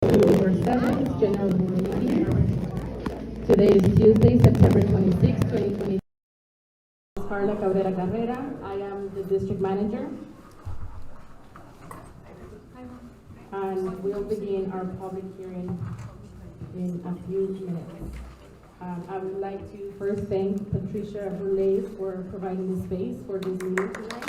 November 7th, General Board meeting. Today is Tuesday, September 26, 2020. Carla Cabrera Carrera. I am the district manager. And we'll begin our public hearing in a few minutes. I would like to first thank Patricia Boulay for providing the space for this meeting tonight.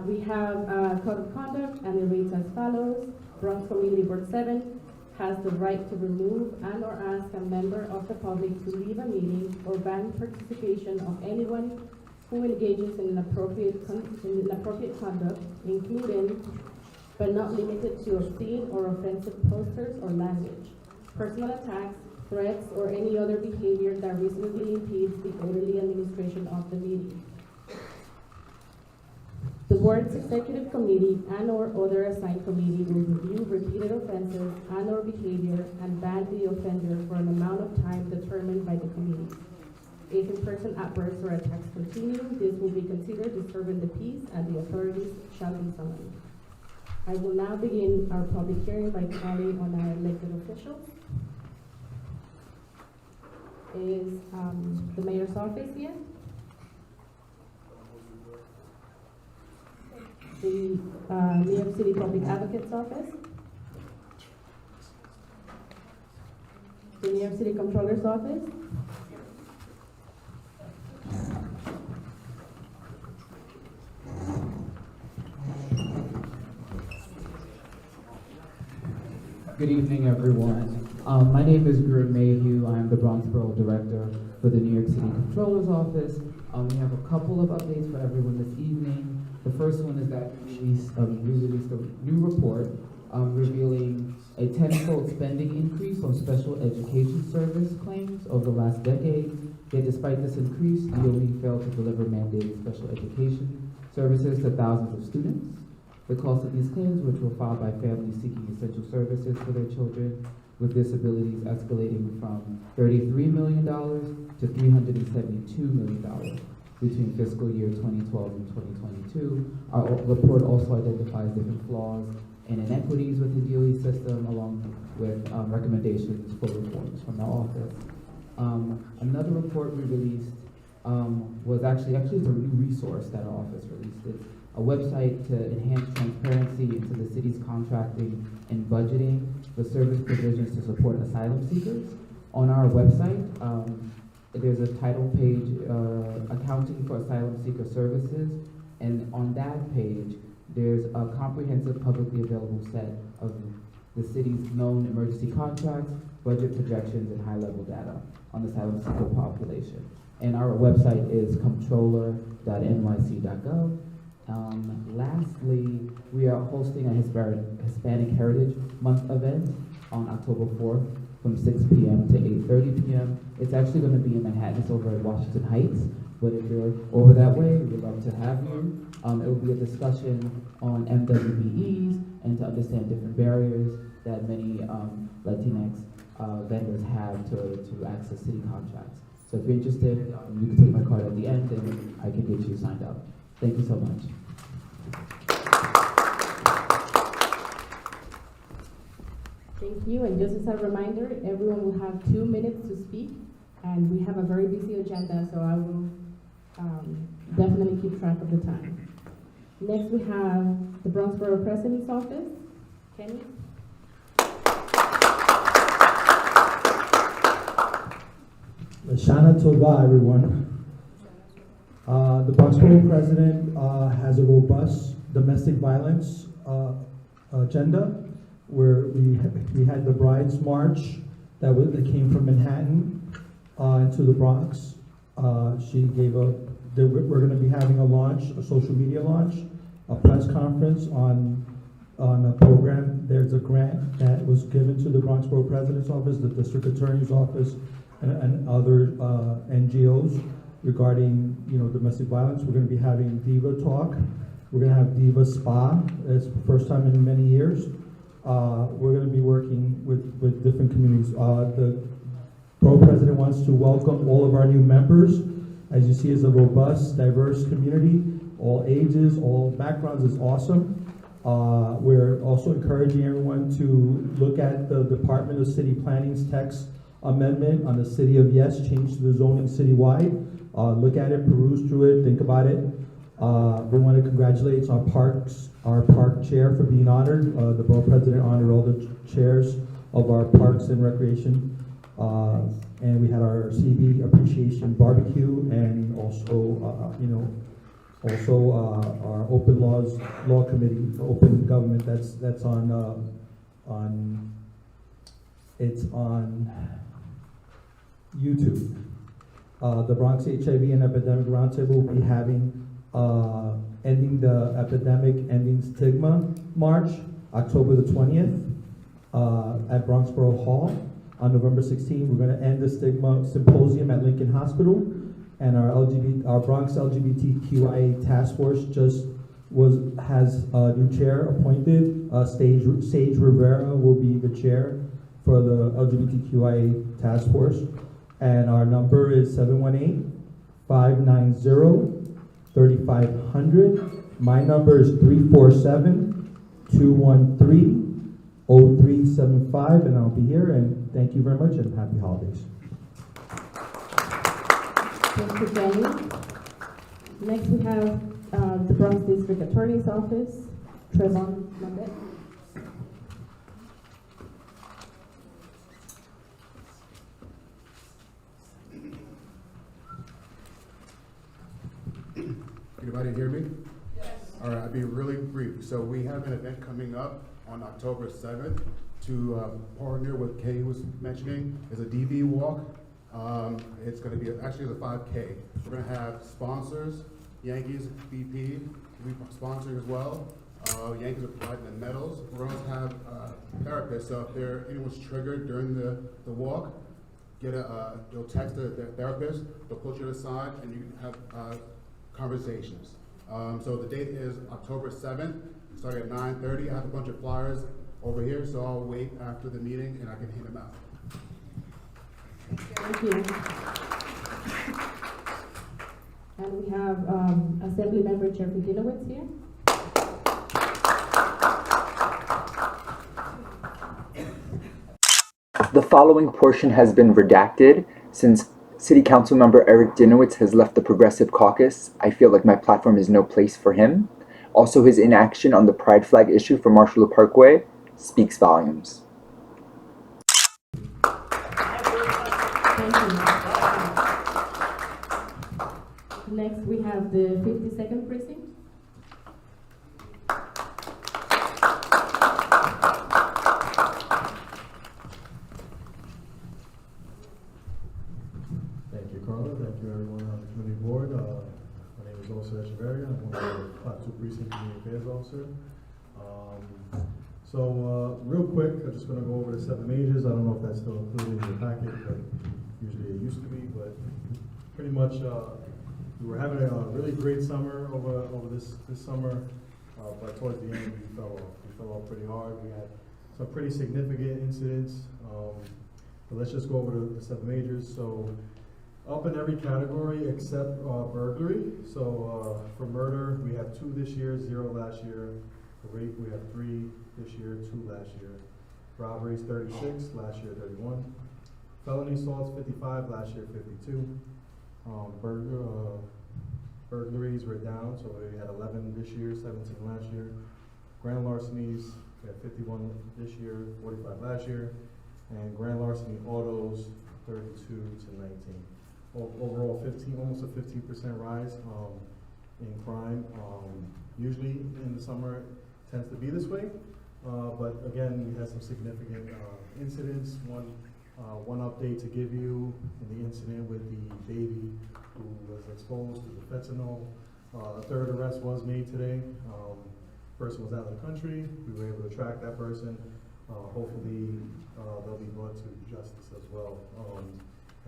We have a code of conduct, and it reads as follows. Bronx Community Board 7 has the right to remove and or ask a member of the public to leave a meeting or ban participation of anyone who engages in inappropriate conduct, including but not limited to obscene or offensive posters or language, personal attacks, threats, or any other behavior that reasonably impedes the orderly administration of the meeting. The board's executive committee and or other assigned committee will review repeated offenses and or behavior and ban the offender for an amount of time determined by the committee. If in-person outbursts or attacks continue, this will be considered disturbing the peace and the authorities shall be summoned. I will now begin our public hearing by calling on our elected officials. Is the mayor's office here? The New York City Public Advocate's office? The New York City Comptroller's office? Good evening, everyone. My name is Grim Mayhew. I am the Bronx Borough Director for the New York City Comptroller's Office. We have a couple of updates for everyone this evening. The first one is that we released a new report revealing a tenfold spending increase on special education service claims over the last decade. Yet despite this increase, DOE failed to deliver mandated special education services to thousands of students. The cost of these claims, which were filed by families seeking essential services for their children with disabilities, escalating from $33 million to $372 million between fiscal year 2012 and 2022. Our report also identifies different flaws and inequities with the DOE system, along with recommendations for reforms from our office. Another report we released was actually it's a new resource that our office released. It's a website to enhance transparency into the city's contracting and budgeting for service provisions to support asylum seekers. On our website, there's a title page, Accounting for Asylum Seeker Services, and on that page, there's a comprehensive publicly available set of the city's known emergency contracts, budget projections, and high-level data on the asylum seeker population. And our website is comptroller.nyc.gov. Lastly, we are hosting a Hispanic Heritage Month event on October 4th from 6 p.m. to 8:30 p.m. It's actually going to be in Manhattan. It's over at Washington Heights. But if you're over that way, we'd love to have you. It will be a discussion on MWBEs and to understand different barriers that many Latinx vendors have to access city contracts. So if you're interested, you can take my card at the end and I can get you signed up. Thank you so much. Thank you, and just as a reminder, everyone will have 2 minutes to speak, and we have a very busy agenda, so I will definitely keep track of the time. Next, we have the Bronx Borough President's Office. Kenny? Shana Tova, everyone. The Bronx Borough President has a robust domestic violence agenda, where we had the Brides March that came from Manhattan into the Bronx. We're going to be having a launch, a social media launch, a press conference on a program. There's a grant that was given to the Bronx Borough President's Office, the District Attorney's Office, and other NGOs regarding domestic violence. We're going to be having Diva Talk. We're going to have Diva Spa. It's the first time in many years. We're going to be working with different communities. The Borough President wants to welcome all of our new members. As you see, it's a robust, diverse community, all ages, all backgrounds is awesome. We're also encouraging everyone to look at the Department of City Planning's text amendment on the City of Yes, change to the zoning citywide. Look at it, peruse through it, think about it. We want to congratulate our park chair for being honored. The borough president honored all the chairs of our parks and recreation. And we had our CB appreciation barbecue, and also, our open law committee, open government. That's on it's on YouTube. The Bronx HIV and Epidemic Roundtable will be having Ending the Epidemic, Ending Stigma March, October the 20th, at Bronxborough Hall. On November 16th, we're going to end the Stigma Symposium at Lincoln Hospital, and our Bronx LGBTQIA Task Force has a new chair appointed. Sage Rivera will be the chair for the LGBTQIA Task Force, and our number is 718-590-3500. My number is 347-213-0375, and I'll be here, and thank you very much, and happy holidays. Thank you, Jenny. Next, we have the Bronx District Attorney's Office, Trevon Lambert. Everybody hear me? Yes. All right, I'll be really brief. So we have an event coming up on October 7th to partner with Kay was mentioning. It's a DV walk. It's going to be actually a 5K. We're going to have sponsors, Yankees, BP, we sponsor as well. Yankees are providing the medals. We're going to have therapists. So if anyone's triggered during the walk, you'll text the therapist. They'll put you to the side, and you can have conversations. So the date is October 7th, starting at 9:30. I have a bunch of flyers over here, so I'll wait after the meeting and I can hand them out. Thank you. And we have Assembly Member Jeffrey Dinowitz here. The following portion has been redacted since City Council member Eric Dinowitz has left the Progressive Caucus. I feel like my platform is no place for him. Also, his inaction on the Pride flag issue for Marshall Parkway speaks volumes. Thank you. Next, we have the 52nd Precinct. Thank you, Carla. Thank you, everyone on the committee board. My name is Osa Echeverria. I'm one of the Class 2 Precinct Community Affairs Officer. Real quick, I'm just going to go over the 7 majors. I don't know if that's still included in your packet, but usually it used to be. But pretty much, we were having a really great summer over this summer, but towards the end, we fell off pretty hard. We had some pretty significant incidents. But let's just go over the 7 majors. So, up in every category except burglary. So for murder, we have 2 this year, 0 last year. For rape, we have 3 this year, 2 last year. Robberies, 36, last year 31. Felony assaults, 55, last year 52. Burglaries were down, so we had 11 this year, 17 last year. Grand larcenies, we had 51 this year, 45 last year. And grand larceny autos, 32 to 19. Overall, almost a 15% rise in crime. Usually in the summer, it tends to be this way, but again, we had some significant incidents. One update to give you in the incident with the baby who was exposed to the fentanyl. A third arrest was made today. Person was out of the country. We were able to track that person. Hopefully, they'll be brought to justice as well.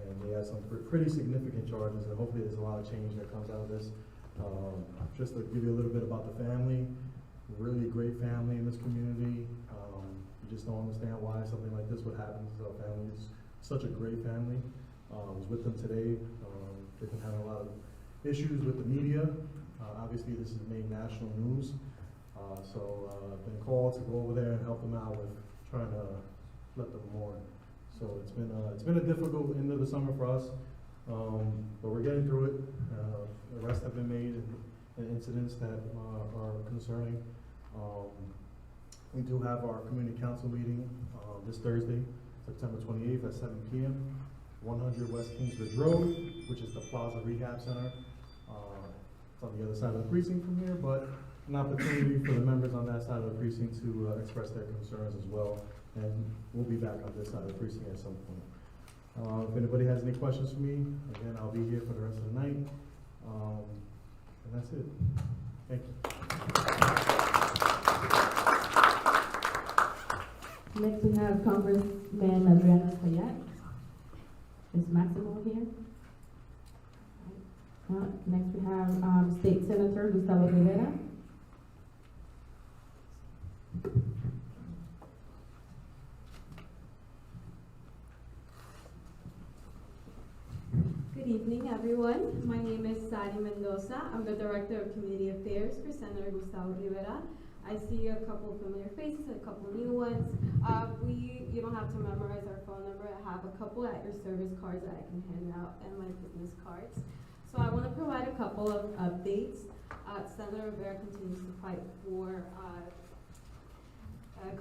And they have some pretty significant charges, and hopefully there's a lot of change that comes out of this. Just to give you a little bit about the family, really great family in this community. You just don't understand why something like this would happen to our family. It's such a great family. I was with them today. They've been having a lot of issues with the media, Obviously, this has made national news, so I've been called to go over there and help them out with trying to let them mourn. So it's been a difficult end of the summer for us, but we're getting through it. Arrests have been made and incidents that are concerning. We do have our community council meeting this Thursday, September 28th at 7 p.m. 100 West Kingsbridge Road, which is the Plaza Rehab Center. It's on the other side of the precinct from here, but an opportunity for the members on that side of the precinct to express their concerns as well. And we'll be back on this side of the precinct at some point. If anybody has any questions for me, again, I'll be here for the rest of the night. And that's it. Thank you. Next, we have Congressman Adriano Fayette. Is Maximo here? Next, we have State Senator Gustavo Rivera. Good evening, everyone. My name is Sari Mendoza. I'm the Director of Community Affairs for Senator Gustavo Rivera. I see a couple of familiar faces and a couple of new ones. You don't have to memorize our phone number. I have a couple at your service cards that I can hand out and my business cards. So I want to provide a couple of updates. Senator Rivera continues to fight for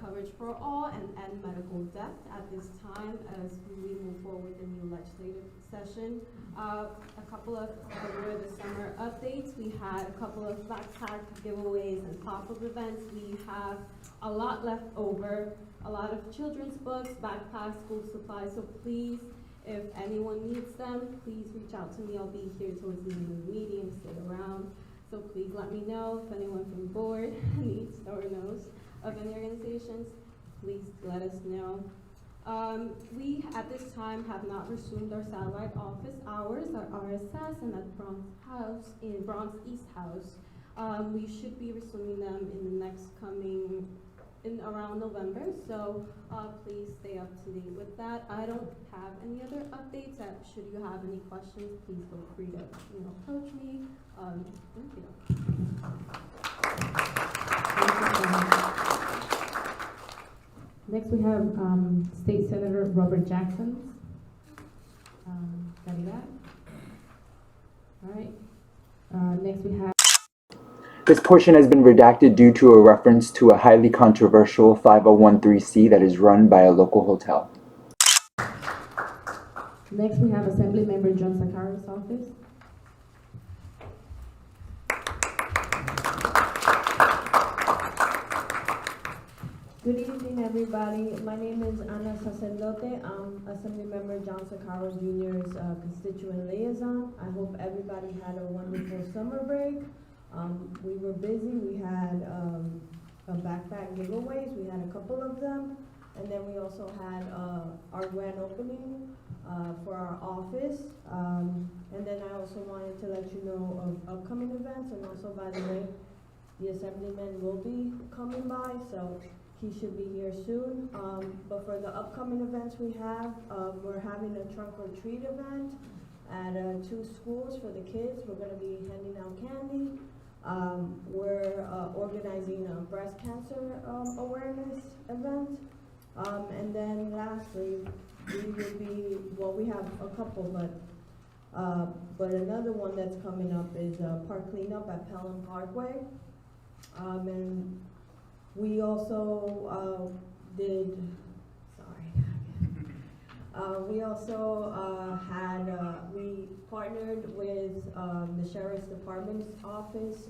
coverage for all and end medical death at this time as we move forward with the new legislative session. A couple of over the summer updates. We had a couple of backpack giveaways and pop-up events. We have a lot left over, a lot of children's books, backpacks, school supplies. So please, if anyone needs them, please reach out to me. I'll be here towards the end of the meeting, stay around. So please let me know if anyone from the board needs or knows of any organizations, please let us know. We, at this time, have not resumed our satellite office hours, our RSS, and at Bronx House, in Bronx East House. We should be resuming them in the next coming, in around November, so please stay up to date with that. I don't have any other updates. Should you have any questions, please feel free to approach me. Thank you. Next, we have State Senator Robert Jackson. Caridad. All right. Next, we have. This portion has been redacted due to a reference to a highly controversial 5013C that is run by a local hotel. Next, we have Assembly Member John Sakaro's office. Good evening, everybody. My name is Ana Sacerdote. I'm Assembly Member John Sacaro Jr.'s constituent liaison. I hope everybody had a wonderful summer break. We were busy. We had a backpack giveaways. We had a couple of them. And then we also had our grand opening for our office. And then I also wanted to let you know of upcoming events. And also, by the way, the Assemblyman will be coming by, so he should be here soon. But for the upcoming events we have, we're having a trunk or treat event at 2 schools for the kids. We're going to be handing out candy. We're organizing a breast cancer awareness event. And then lastly, we have a couple, but another one that's coming up is park cleanup at Pelham Parkway. And we also we partnered with the Sheriff's Department's office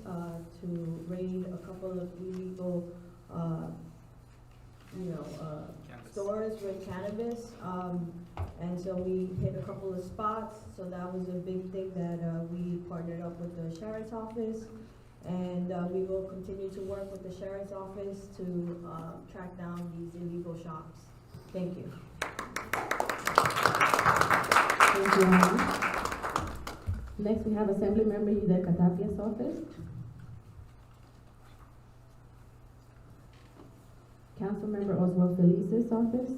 to raid a couple of illegal, stores with cannabis. And so we hit a couple of spots, so that was a big thing that we partnered up with the Sheriff's office. And we will continue to work with the Sheriff's office to track down these illegal shops. Thank you. Thank you, Anna. Next, we have Assembly Member Hidel Catapia's office. Councilmember Oswald Felice's office.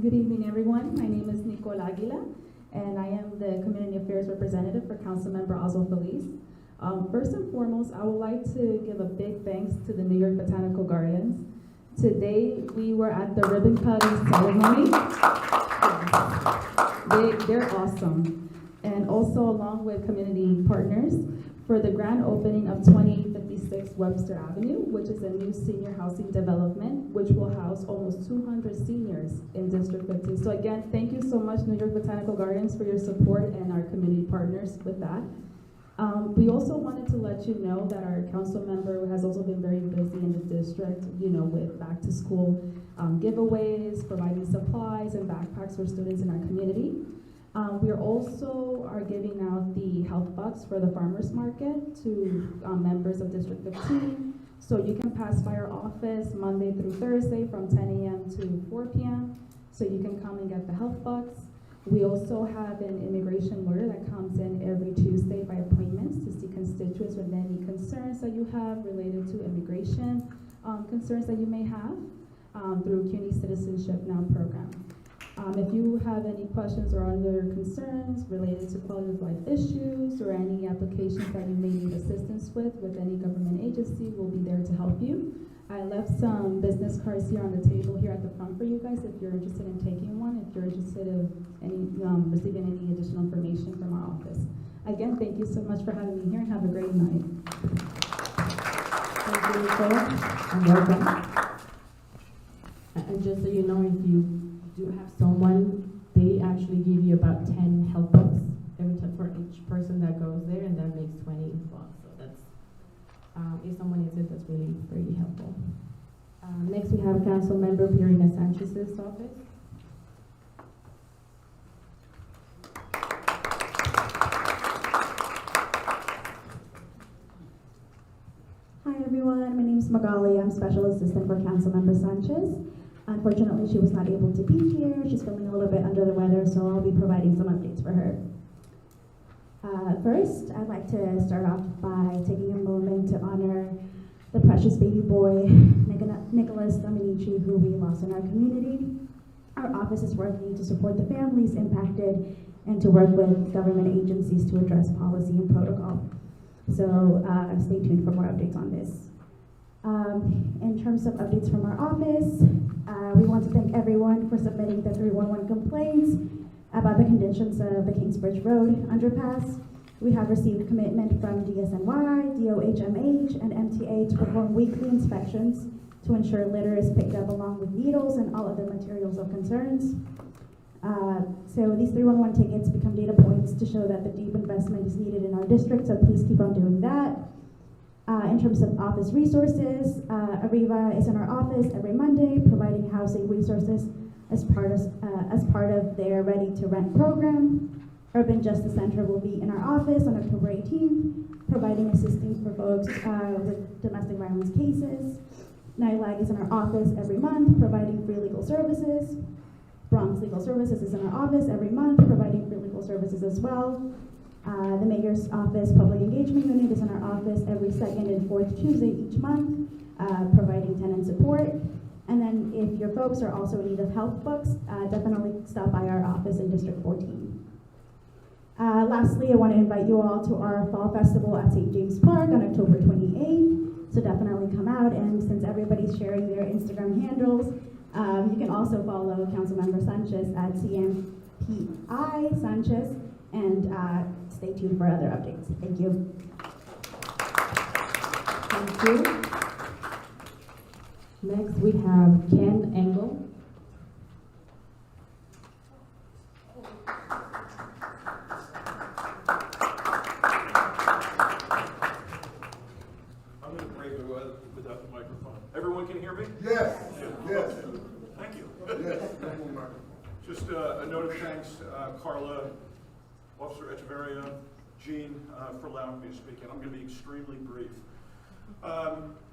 Good evening, everyone. My name is Nicole Aguila, and I am the Community Affairs Representative for Councilmember Oswald Feliz. First and foremost, I would like to give a big thanks to the New York Botanical Gardens. Today, we were at the ribbon cutting ceremony. They're awesome. And also along with community partners for the grand opening of 2856 Webster Avenue, which is a new senior housing development, which will house almost 200 seniors in District 15. So again, thank you so much, New York Botanical Gardens, for your support and our community partners with that. We also wanted to let you know that our council member has also been very busy in the district, with back to school giveaways, providing supplies and backpacks for students in our community. We also are giving out the health bucks for the farmers market to members of District 15. So you can pass by our office Monday through Thursday from 10 a.m. to 4 p.m. So you can come and get the health bucks. We also have an immigration lawyer that comes in every Tuesday by appointments to see constituents with any concerns that you have related to immigration, concerns that you may have through CUNY Citizenship Now program. If you have any questions or other concerns related to quality of life issues or any applications that you may need assistance with any government agency, we'll be there to help you. I left some business cards here on the table here at the front for you guys if you're interested in taking one, if you're interested in receiving any additional information from our office. Again, thank you so much for having me here and have a great night. Thank you, Nicole, and welcome. And just so you know, if you do have someone, they actually give you about 10 help bucks every time for each person that goes there, and that makes 20 bucks. So that's, if someone needs it, that's really, really helpful. Next, we have Council Member Pirina Sanchez's office. Hi everyone, my name is Magali. I'm Special Assistant for Councilmember Sanchez. Unfortunately, she was not able to be here. She's feeling a little bit under the weather, so I'll be providing some updates for her. First, I'd like to start off by taking a moment to honor the precious baby boy, Nicholas Dominici, who we lost in our community. Our office is working to support the families impacted and to work with government agencies to address policy and protocol. So stay tuned for more updates on this. In terms of updates from our office, we want to thank everyone for submitting the 311 complaints about the conditions of the Kingsbridge Road underpass. We have received commitment from DSNY, DOHMH, and MTA to perform weekly inspections to ensure litter is picked up along with needles and all other materials of concerns. So these 311 tickets become data points to show that the deep investment is needed in our district, so please keep on doing that. In terms of office resources, Arriva is in our office every Monday, providing housing resources as part of their Ready to Rent program. Urban Justice Center will be in our office on October 18th, providing assistance for folks with domestic violence cases. NILAG is in our office every month, providing free legal services. Bronx Legal Services is in our office every month, providing free legal services as well. The Mayor's Office Public Engagement Unit is in our office every second and fourth Tuesday each month, providing tenant support. And then if your folks are also in need of health books, definitely stop by our office in District 14. Lastly, I want to invite you all to our Fall Festival at St. James Park on October 28th. So definitely come out, and since everybody's sharing their Instagram handles, you can also follow Councilmember Sanchez at CMPI Sanchez, and stay tuned for other updates. Thank you. Thank you. Next, we have Ken Engel. I'm going to brave it without the microphone. Everyone can hear me? Yes, yes. Thank you. Yes. Just a note of thanks, Carla, Officer Echeverria, Jean, for allowing me to speak, and I'm going to be extremely brief.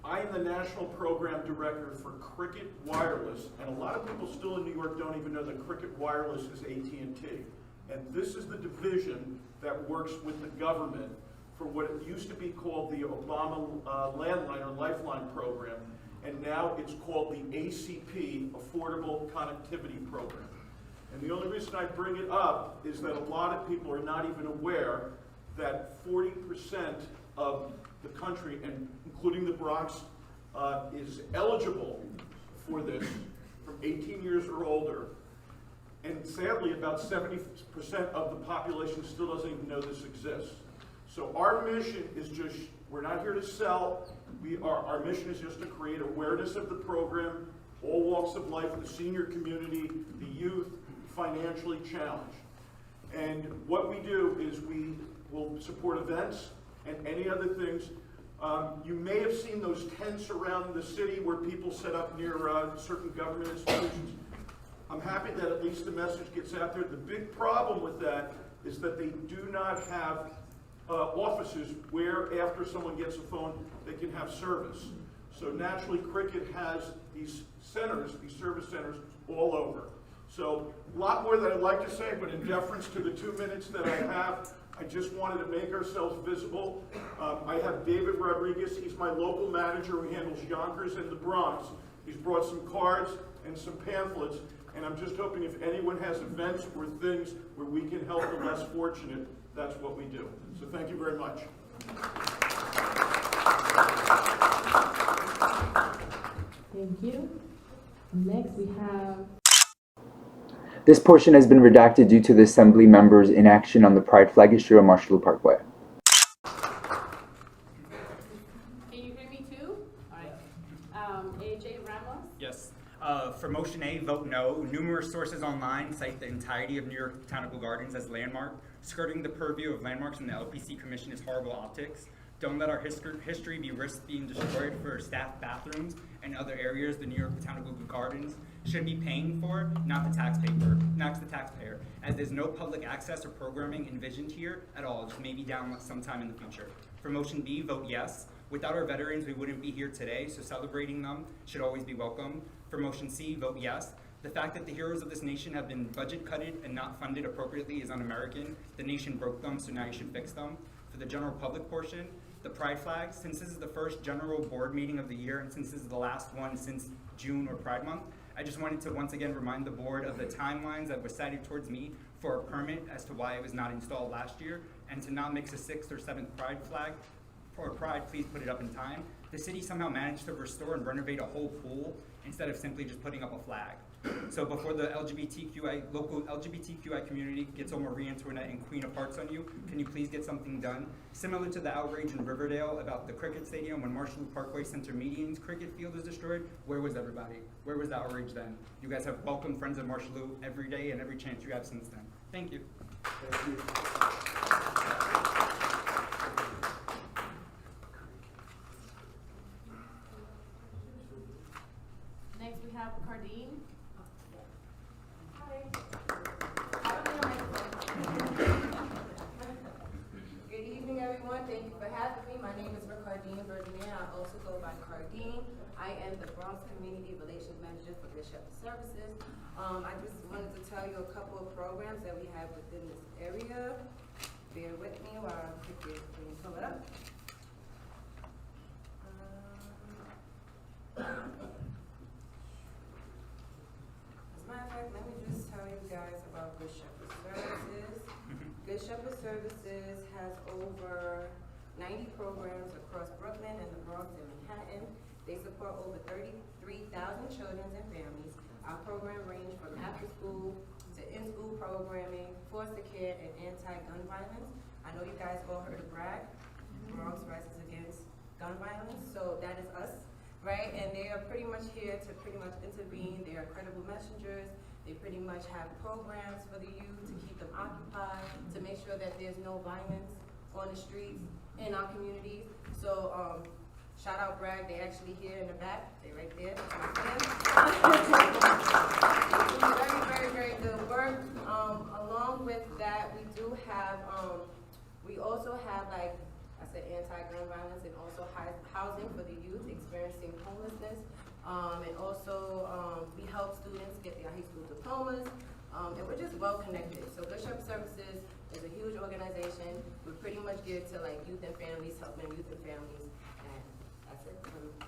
I am the National Program Director for Cricket Wireless, and a lot of people still in New York don't even know that Cricket Wireless is AT&T. And this is the division that works with the government for what it used to be called the Obama Landline or Lifeline program. and now it's called the ACP, Affordable Connectivity Program. And the only reason I bring it up is that a lot of people are not even aware that 40% of the country, and including the Bronx, is eligible for this from 18 years or older. And sadly, about 70% of the population still doesn't even know this exists. So our mission is just, we're not here to sell. Our mission is just to create awareness of the program, all walks of life, the senior community, the youth, financially challenged. And what we do is we will support events and any other things. You may have seen those tents around the city where people set up near certain government institutions. I'm happy that at least the message gets out there. The big problem with that is that they do not have offices where after someone gets a phone, they can have service. So naturally, Cricket has these centers, these service centers all over. So a lot more that I'd like to say, but in deference to the 2 minutes that I have, I just wanted to make ourselves visible. I have David Rodriguez. He's my local manager who handles Yonkers and the Bronx. He's brought some cards and some pamphlets, and I'm just hoping if anyone has events or things where we can help the less fortunate, that's what we do. So thank you very much. Thank you. Next we have. This portion has been redacted due to the Assembly members' inaction on the Pride flag issue on Marshall Parkway. Can you hear me too? All right. AJ Ramos? Yes. For motion A, vote no. Numerous sources online cite the entirety of New York Botanical Gardens as landmark. Skirting the purview of landmarks in the LPC Commission is horrible optics. Don't let our history be risked being destroyed for staff bathrooms and other areas the New York Botanical Gardens should be paying for, not the taxpayer, as there's no public access or programming envisioned here at all, just maybe down sometime in the future. For motion B, vote yes. Without our veterans, we wouldn't be here today, so celebrating them should always be welcome. For motion C, vote yes. The fact that the heroes of this nation have been budget cutted and not funded appropriately is un-American. The nation broke them, so now you should fix them. For the general public portion, the Pride flag, since this is the first general board meeting of the year and since this is the last one since June or Pride Month, I just wanted to once again remind the board of the timelines that were cited towards me for a permit as to why it was not installed last year, and to not mix a 6th or 7th Pride flag. For Pride, please put it up in time. The city somehow managed to restore and renovate a whole pool instead of simply just putting up a flag. So before the local LGBTQI community gets all Marie Antoinette and Queen of Hearts on you, can you please get something done? Similar to the outrage in Riverdale about the cricket stadium when Marshall Parkway Center Median's cricket field is destroyed, where was everybody? Where was the outrage then? You guys have welcomed friends of Marshall every day and every chance you have since then. Thank you. Thank you. Next we have Cardine. Good evening, everyone. Thank you for having me. My name is Cardine Virginia. I also go by Cardine. I am the Bronx Community Relations Manager for Good Shepherd Services. I just wanted to tell you a couple of programs that we have within this area. Bear with me while I quickly pull it up. As a matter of fact, let me just tell you guys about Good Shepherd Services. Good Shepherd Services has over 90 programs across Brooklyn and the Bronx and Manhattan. They support over 33,000 children and families. Our program range from after school to in-school programming, foster care, and anti-gun violence. I know you guys all heard of BRAG, Bronx Rises Against Gun Violence, so that is us, right? And they are pretty much here to pretty much intervene. They are credible messengers. They pretty much have programs for the youth to keep them occupied, to make sure that there's no violence on the streets in our communities. So shout out BRAG, they actually here in the back, they right there. Very, very, very good work. Along with that, we do have, we also have, like I said, anti-gun violence and also housing for the youth experiencing homelessness. And also we help students get their high school diplomas, and we're just well connected. So Good Shepherd Services is a huge organization. We're pretty much geared to like youth and families, helping youth and families, and that's it.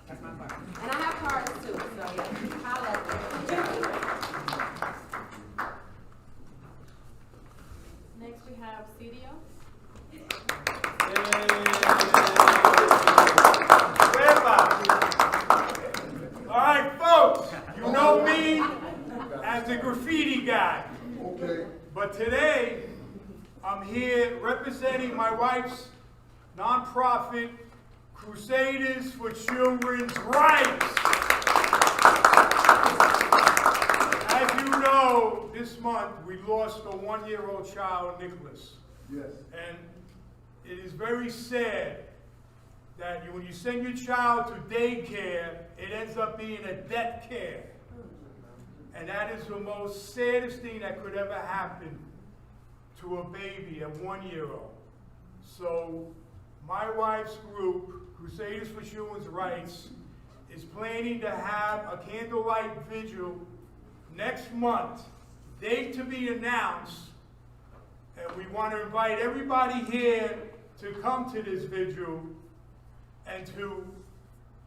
That's my card. And I have cards too, so yeah, holla at me. Next we have CDO. All right, folks, you know me as the graffiti guy. Okay. But today, I'm here representing my wife's nonprofit, Crusaders for Children's Rights. As you know, this month we lost a 1-year-old child, Nicholas. Yes. And it is very sad that when you send your child to daycare, it ends up being a death care. And that is the most saddest thing that could ever happen to a baby, a 1-year-old. So my wife's group, Crusaders for Children's Rights, is planning to have a candlelight vigil next month, date to be announced. And we want to invite everybody here to come to this vigil and to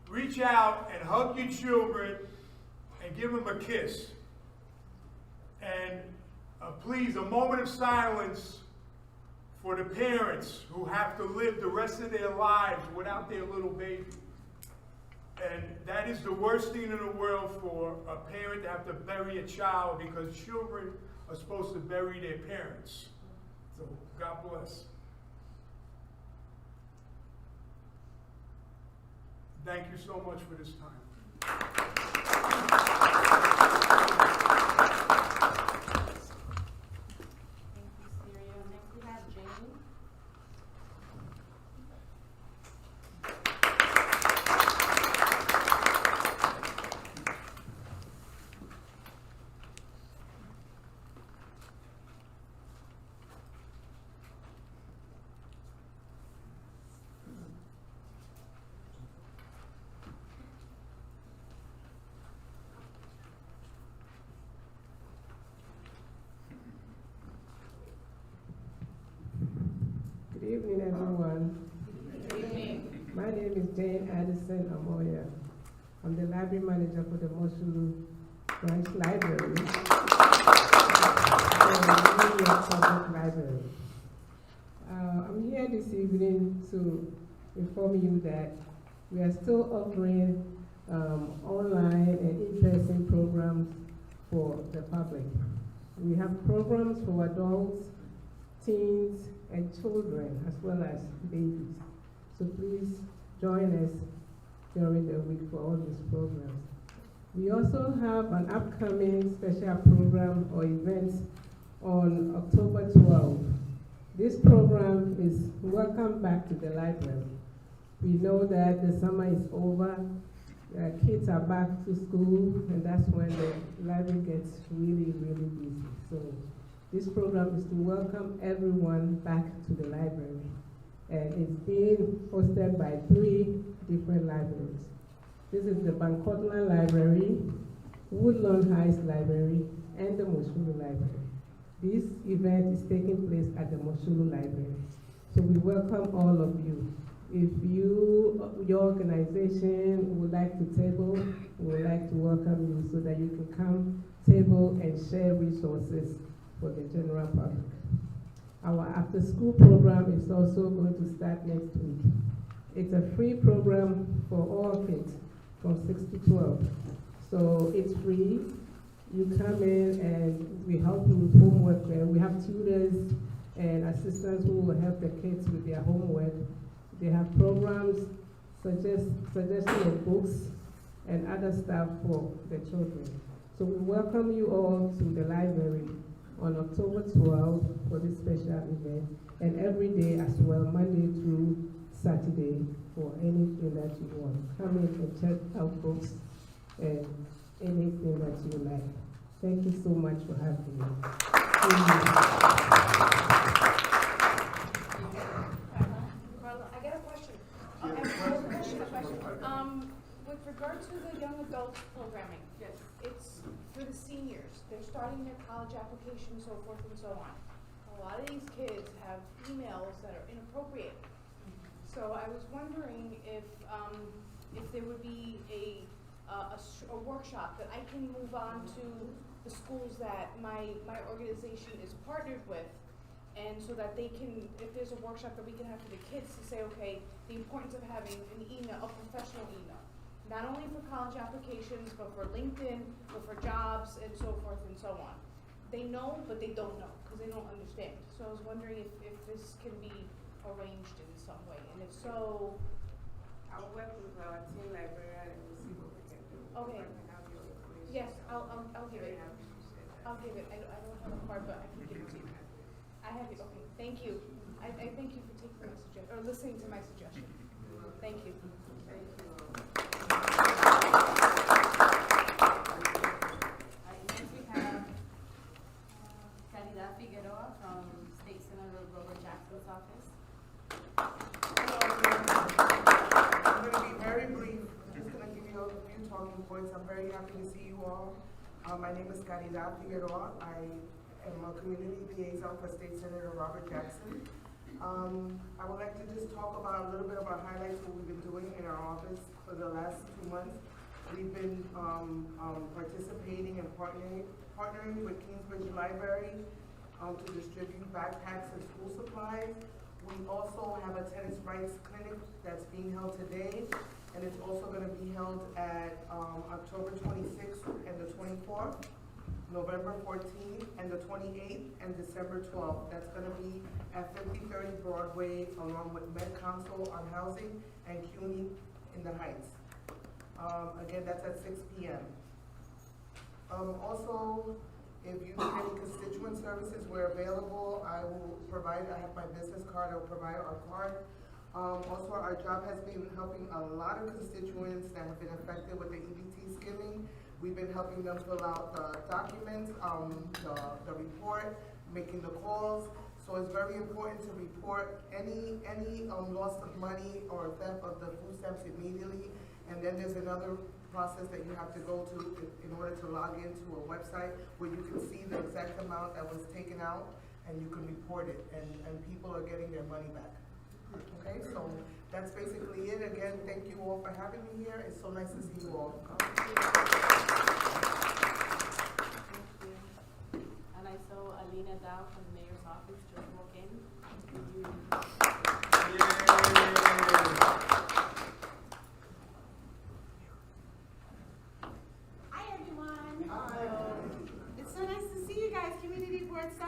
reach out and hug your children and give them a kiss. And please, a moment of silence for the parents who have to live the rest of their lives without their little baby. And that is the worst thing in the world for a parent to have to bury a child, because children are supposed to bury their parents. So God bless. Thank you so much for this time. Good evening, everyone. Good evening. My name is Jane Addison Amoya. I'm the library manager for the Moshulu Branch Library, the New York Public Library. I'm here this evening to inform you that we are still offering online and in-person programs for the public. We have programs for adults, teens, and children, as well as babies. So please join us during the week for all these programs. We also have an upcoming special program or event on October 12th. This program is Welcome Back to the Library. We know that the summer is over, kids are back to school, and that's when the library gets really, really busy. So this program is to welcome everyone back to the library. And it's being hosted by 3 different libraries. This is the Bankotla Library, Woodlawn Heights Library, and the Moshulu Library. This event is taking place at the Moshulu Library. So we welcome all of you. If your organization would like to table, we would like to welcome you so that you can come table and share resources for the general public. Our after-school program is also going to start next week. It's a free program for all kids from 6 to 12. So it's free. You come in and we help you with homework. We have tutors and assistants who will help the kids with their homework. They have programs, suggestion of books and other stuff for the children. So we welcome you all to the library on October 12th for this special event, and every day as well, Monday through Saturday, for anything that you want. Come in and check out books and anything that you like. Thank you so much for having me. Carla, I got a question. With regard to the young adult programming, yes, it's for the seniors. They're starting their college application, so forth and so on. A lot of these kids have emails that are inappropriate. So I was wondering if if there would be a workshop that I can move on to the schools that my organization is partnered with, and so that they can, if there's a workshop that we can have for the kids to say, okay, the importance of having an email, a professional email, not only for college applications, but for LinkedIn, but for jobs, and so forth and so on. They know, but they don't know, because they don't understand. So I was wondering if this can be arranged in some way, and if so. I'll work with our team librarian and we'll see what we can do. Okay. Yes, I'll give it. I'll give it. I don't have a card, but I can give it to you. I have it. Okay. Thank you. I thank you for taking my suggestion or listening to my suggestion. Thank you. Thank you. Next we have Caridad Figueroa from State Senator Robert Jackson's office. I'm going to be very brief. I'm just going to give you a few talking points. I'm very happy to see you all. My name is Caridad Figueroa. I am a community liaison for State Senator Robert Jackson. I would like to just talk about a little bit of our highlights, what we've been doing in our office for the last 2 months. We've been participating and partnering with Kingsbridge Library to distribute backpacks and school supplies. We also have a tennis rights clinic that's being held today, and it's also going to be held at October 26th and the 24th, November 14th and the 28th, and December 12th. That's going to be at 5030 Broadway, along with Met Council on Housing and CUNY in the Heights. Again, that's at 6 p.m. Also, if you need any constituent services, we're available. I have my business card, I'll provide our card. Also, our job has been helping a lot of constituents that have been affected with the EBT skimming. We've been helping them fill out the documents, the report, making the calls. So it's very important to report any loss of money or theft of the food stamps immediately. And then there's another process that you have to go to in order to log into a website where you can see the exact amount that was taken out and you can report it, and people are getting their money back. Okay, so that's basically it. Again, thank you all for having me here. It's so nice to see you all. Thank you. And I saw Alina Dow from the mayor's office just walk in. Hi everyone. Hi. It's so nice to see you guys. Community Board 7.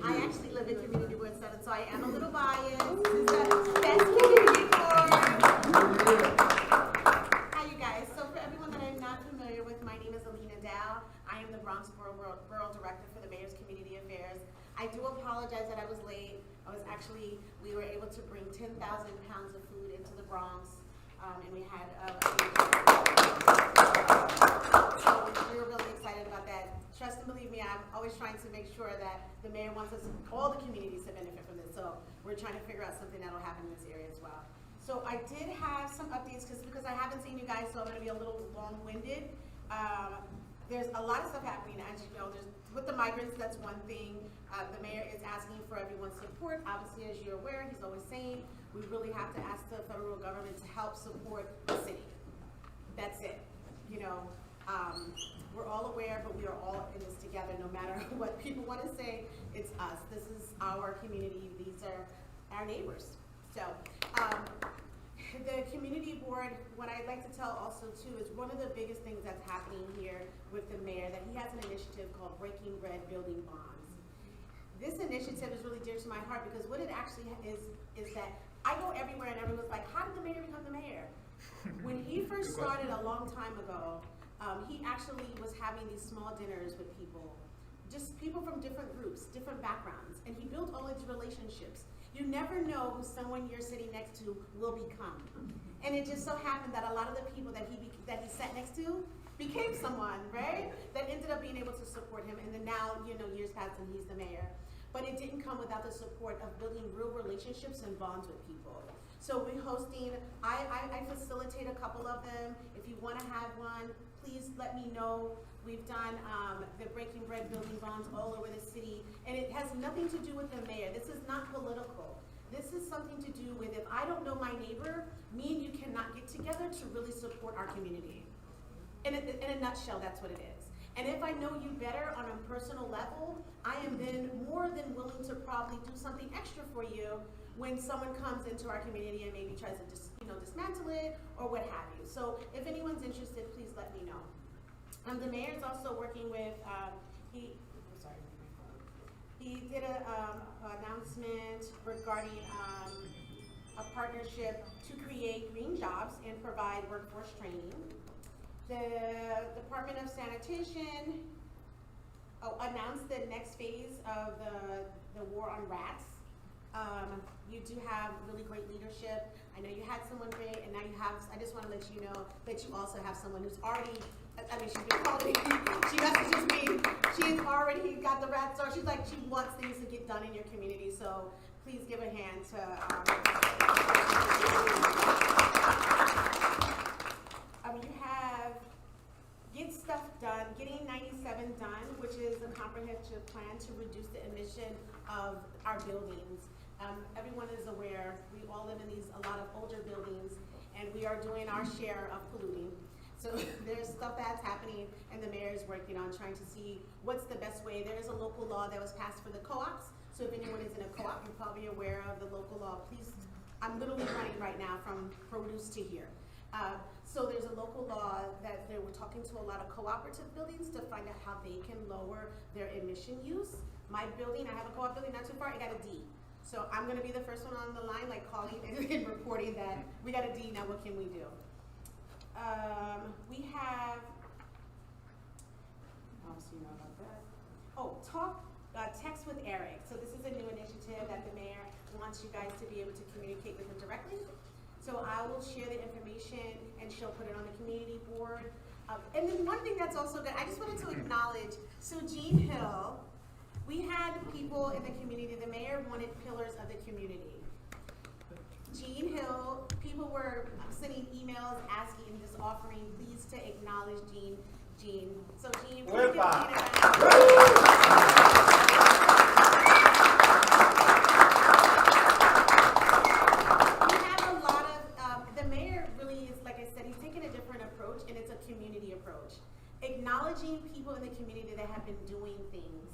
I actually live in Community Board 7, so I am a little biased. This is the best community board. Hi you guys. So for everyone that I'm not familiar with, my name is Alina Dow. I am the Bronx Borough Director for the Mayor's Community Affairs. I do apologize that I was late. We were able to bring 10,000 pounds of food into the Bronx, and we had so we were really excited about that. Trust and believe me, I'm always trying to make sure that the mayor wants all the communities to benefit from this. So we're trying to figure out something that'll happen in this area as well. So I did have some updates because I haven't seen you guys, so I'm going to be a little long-winded. There's a lot of stuff happening, as you know. With the migrants, that's one thing. The mayor is asking for everyone's support. Obviously, as you're aware, he's always saying we really have to ask the federal government to help support the city. That's it. You know, we're all aware, but we are all in this together. No matter what people want to say, it's us. This is our community. These are our neighbors. So, the community board, what I'd like to tell also too is one of the biggest things that's happening here with the mayor, that he has an initiative called Breaking Bread Building Bonds. This initiative is really dear to my heart because what it actually is that I go everywhere and everyone's like, how did the mayor become the mayor? When he first started a long time ago, he actually was having these small dinners with people, just people from different groups, different backgrounds, and he built all these relationships. You never know who someone you're sitting next to will become. And it just so happened that a lot of the people that he sat next to became someone, right? That ended up being able to support him, and then now, you know, years passed and he's the mayor. But it didn't come without the support of building real relationships and bonds with people. So we're hosting, I facilitate a couple of them. If you want to have one, please let me know. We've done the Breaking Bread Building Bonds all over the city, and it has nothing to do with the mayor. This is not political. this is something to do with, if I don't know my neighbor, me and you cannot get together to really support our community. In a nutshell, that's what it is. And if I know you better on a personal level, I am then more than willing to probably do something extra for you when someone comes into our community and maybe tries to just, dismantle it or what have you. So if anyone's interested, please let me know. The mayor is also working with, he did an announcement regarding a partnership to create green jobs and provide workforce training. The Department of Sanitation announced the next phase of the war on rats. You do have really great leadership. I know you had someone great, and now you have, I just want to let you know that you also have someone who's already, she's been calling me, she messages me, she's already got the rat star. She's like, she wants things to get done in your community, so please give a hand to, you have Get Stuff Done, Getting 97 Done, which is a comprehensive plan to reduce the emission of our buildings. Everyone is aware, we all live in a lot of older buildings, and we are doing our share of polluting. So there's stuff that's happening, and the mayor is working on trying to see what's the best way. There is a local law that was passed for the co-ops, so if anyone is in a co-op, you're probably aware of the local law. Please, I'm literally running right now from produce to here. So there's a local law that they were talking to a lot of cooperative buildings to find out how they can lower their emission use. My building, I have a co-op building not too far, it got a D. So I'm gonna be the first one on the line, like calling and reporting that we got a D, now what can we do? We have, obviously you know about that. Oh, text with Eric. So this is a new initiative that the mayor wants you guys to be able to communicate with him directly. So I will share the information and she'll put it on the community board. And then one thing that's also good, I just wanted to acknowledge, so Jean Hill, we had people in the community, the mayor wanted pillars of the community. Jean Hill, people were sending emails asking, just offering, please to acknowledge Jean. So Jean, please give Jean a acknowledging people in the community that have been doing things.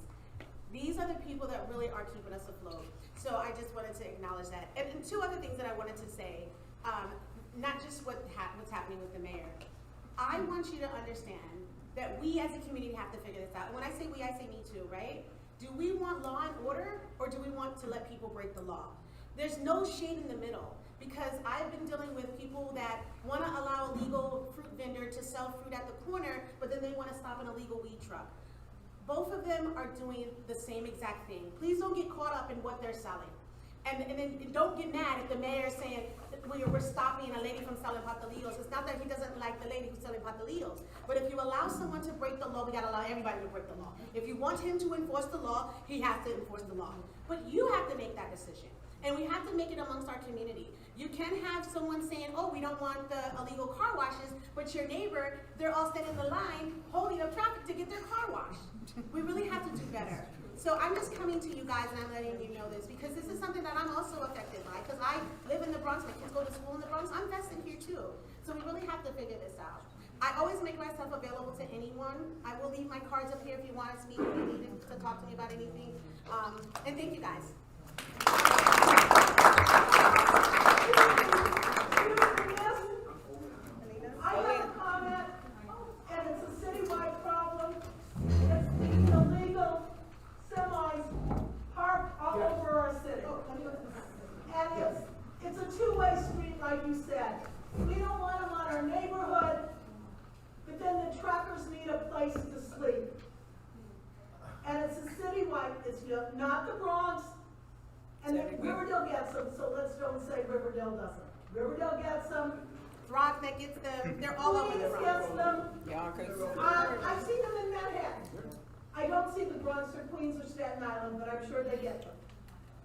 These are the people that really are keeping us afloat. So I just wanted to acknowledge that. And two other things that I wanted to say, not just what's happening with the mayor. I want you to understand that we as a community have to figure this out. And when I say we, I say me too, right? Do we want law and order, or do we want to let people break the law? There's no shade in the middle, because I've been dealing with people that want to allow a legal fruit vendor to sell fruit at the corner, but then they want to stop an illegal weed truck. Both of them are doing the same exact thing. Please don't get caught up in what they're selling. And then don't get mad if the mayor is saying we're stopping a lady from selling patalillos. It's not that he doesn't like the lady who's selling patalillos, but if you allow someone to break the law, we gotta allow everybody to break the law. If you want him to enforce the law, he has to enforce the law. But you have to make that decision. And we have to make it amongst our community. You can have someone saying, oh, we don't want the illegal car washes, but your neighbor, they're all standing in the line holding up traffic to get their car washed. We really have to do better. So I'm just coming to you guys and I'm letting you know this, because this is something that I'm also affected by, because I live in the Bronx, my kids go to school in the Bronx, I'm vested here too. So we really have to figure this out. I always make myself available to anyone. I will leave my cards up here if you want to speak, if you need to talk to me about anything. And thank you guys. I have a comment, and it's a citywide problem. It's these illegal semis parked all over our city. And it's a two-way street, like you said. We don't want them on our neighborhood, but then the truckers need a place to sleep. And it's a citywide, it's not the Bronx. And then Riverdale gets them, so let's don't say Riverdale doesn't. Riverdale gets them. Bronx that gets them, they're all over the Bronx. Gets them. Yeah, I've seen them in Manhattan. I don't see the Bronx or Queens or Staten Island, but I'm sure they get them.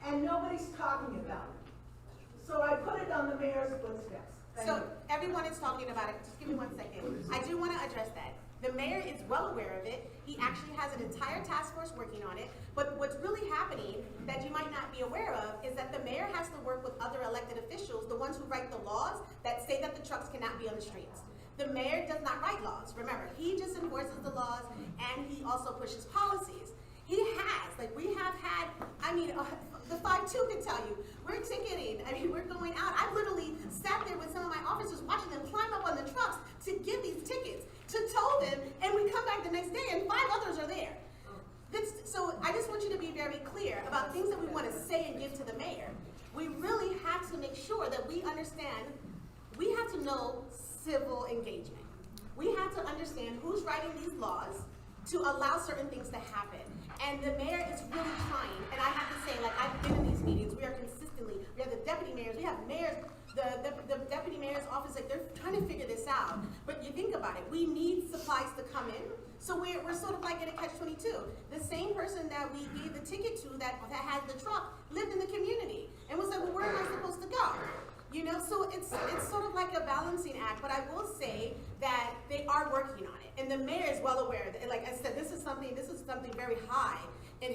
And nobody's talking about it. So I put it on the mayor's footsteps. So everyone is talking about it. Just give me 1 second. I do want to address that. The mayor is well aware of it. He actually has an entire task force working on it. But what's really happening that you might not be aware of is that the mayor has to work with other elected officials, the ones who write the laws that say that the trucks cannot be on the streets. The mayor does not write laws. Remember, he just enforces the laws and he also pushes policies. He has, like we have had, the 5-2 can tell you, we're ticketing, we're going out. I've literally sat there with some of my officers watching them climb up on the trucks to give these tickets, to tow them, and we come back the next day and 5 others are there. So I just want you to be very clear about things that we want to say and give to the mayor. We really have to make sure that we understand, we have to know civil engagement. We have to understand who's writing these laws to allow certain things to happen. And the mayor is really trying, and I have to say, like, I've been in these meetings, we have the deputy mayors, we have mayors, the deputy mayor's office, like, they're trying to figure this out. But you think about it, we need supplies to come in, so we're sort of like in a catch-22. The same person that we gave the ticket to that had the truck lived in the community, and was like, well, where am I supposed to go? You know, so it's sort of like a balancing act, but I will say that they are working on it, and the mayor is well aware that, like I said, this is something very high in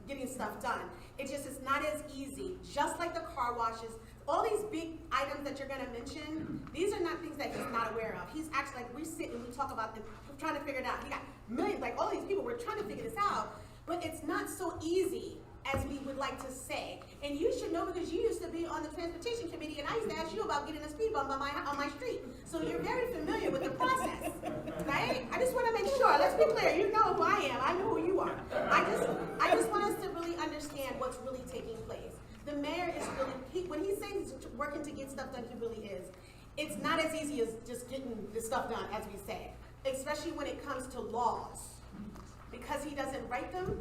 getting stuff done. It just is not as easy, just like the car washes, all these big items that you're gonna mention, these are not things that he's not aware of. He's actually, like, we sit and we talk about them, we're trying to figure it out. He got millions, like all these people, we're trying to figure this out, but it's not so easy as we would like to say. And you should know because you used to be on the transportation committee and I used to ask you about getting a speed bump on my street. So you're very familiar with the process, right? I just want to make sure, let's be clear, you know who I am, I know who you are. I just want us to really understand what's really taking place. The mayor is really, when he says he's working to get stuff done, he really is. It's not as easy as just getting the stuff done, as we say, especially when it comes to laws. Because he doesn't write them,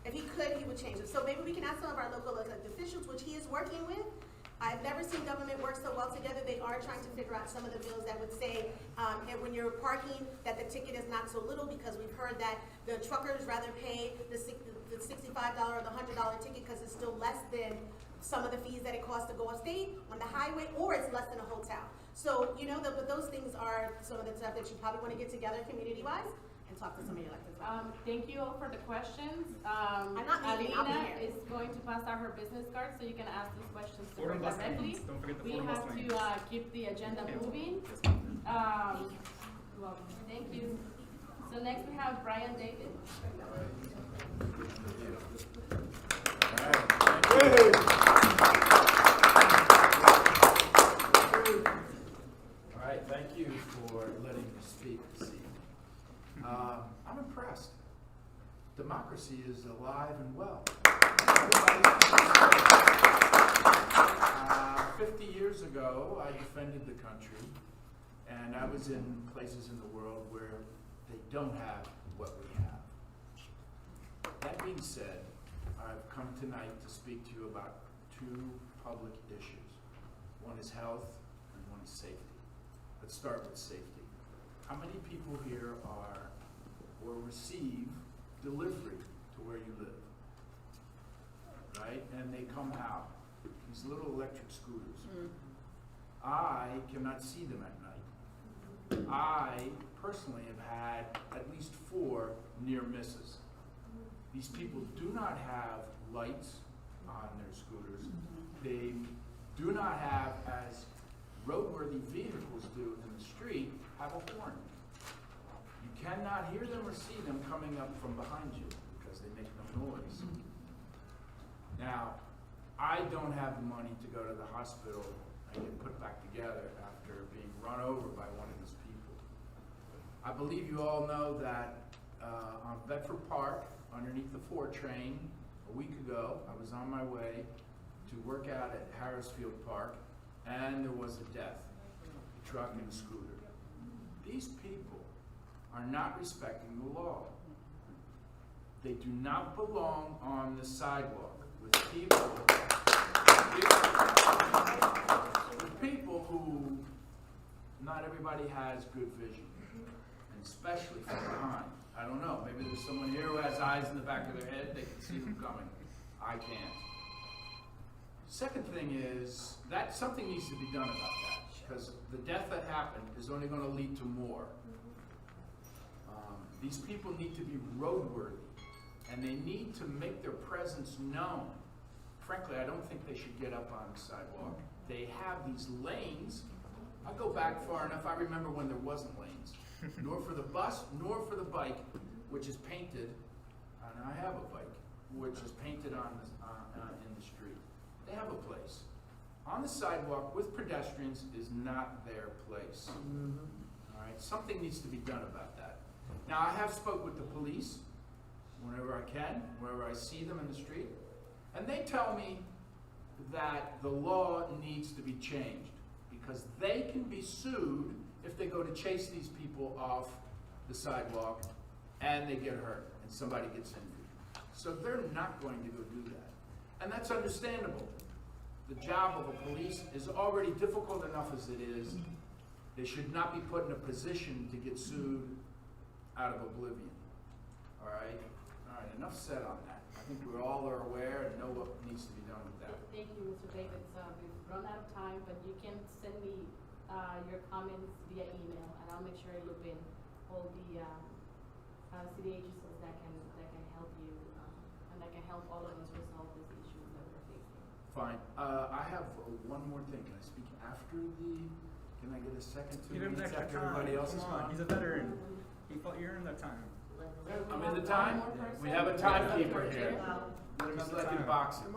if he could, he would change it. So maybe we can ask some of our local elected officials, which he is working with. I've never seen government work so well together. They are trying to figure out some of the bills that would say, and when you're parking, that the ticket is not so little, because we've heard that the truckers rather pay the $65 or the $100 ticket because it's still less than some of the fees that it costs to go upstate on the highway, or it's less than a hotel. So, you know, but those things are some of the stuff that you probably want to get together community-wise and talk to some of your elected officials. Thank you all for the questions. I'm not leaving, I'll be Alina here. is going to pass out her business card so you can ask these questions to her Forum bus directly. lanes. Don't forget the We forum bus have lanes. to keep the agenda moving. Well, thank you. So next we have Brian David. All right, thank you for letting me speak this evening. I'm impressed. Democracy is alive and well. 50 years ago, I defended the country, and I was in places in the world where they don't have what we have. That being said, I've come tonight to speak to you about 2 public issues. One is health, and one is safety. Let's start with safety. How many people here are or receive delivery to where you live? Right? And they come how? These little electric scooters. I cannot see them at night. I personally have had at least 4 near misses. These people do not have lights on their scooters. They do not have, as roadworthy vehicles do in the street, have a horn. You cannot hear them or see them coming up from behind you because they make no noise. Now, I don't have the money to go to the hospital and get put back together after being run over by one of these people. I believe you all know that on Bedford Park, underneath the 4 train, a week ago, I was on my way to work out at Harrisfield Park, and there was a death, a truck and a scooter. These people are not respecting the law. They do not belong on the sidewalk with people who, not everybody has good vision, and especially from behind. I don't know, maybe there's someone here who has eyes in the back of their head, they can see them coming. I can't. Second thing is that something needs to be done about that, because the death that happened is only going to lead to more. These people need to be roadworthy, and they need to make their presence known. Frankly, I don't think they should get up on the sidewalk. They have these lanes. I go back far enough, I remember when there wasn't lanes, nor for the bus, nor for the bike, which is painted, and I have a bike, which is painted on in the street. They have a place. On the sidewalk with pedestrians is not their place. All right, something needs to be done about that. Now, I have spoke with the police whenever I can, wherever I see them in the street, and they tell me that the law needs to be changed because they can be sued if they go to chase these people off the sidewalk and they get hurt and somebody gets injured. So they're not going to go do that. And that's understandable. The job of a police is already difficult enough as it is. They should not be put in a position to get sued out of oblivion. All right? All right, enough said on that. I think we all are aware and know what needs to be done with that. Thank you, Mr. Davis. We've run out of time, but you can send me your comments via email, and I'll make sure I loop in all the city agencies that can help you and that can help all of us resolve these issues that we're facing. Fine. I have one more thing. Can I speak after the? Can I get a second? 2 minutes after everybody else is gone? He's a veteran. You earned that time. I'm in the time. We have a timekeeper here. Just like in boxing.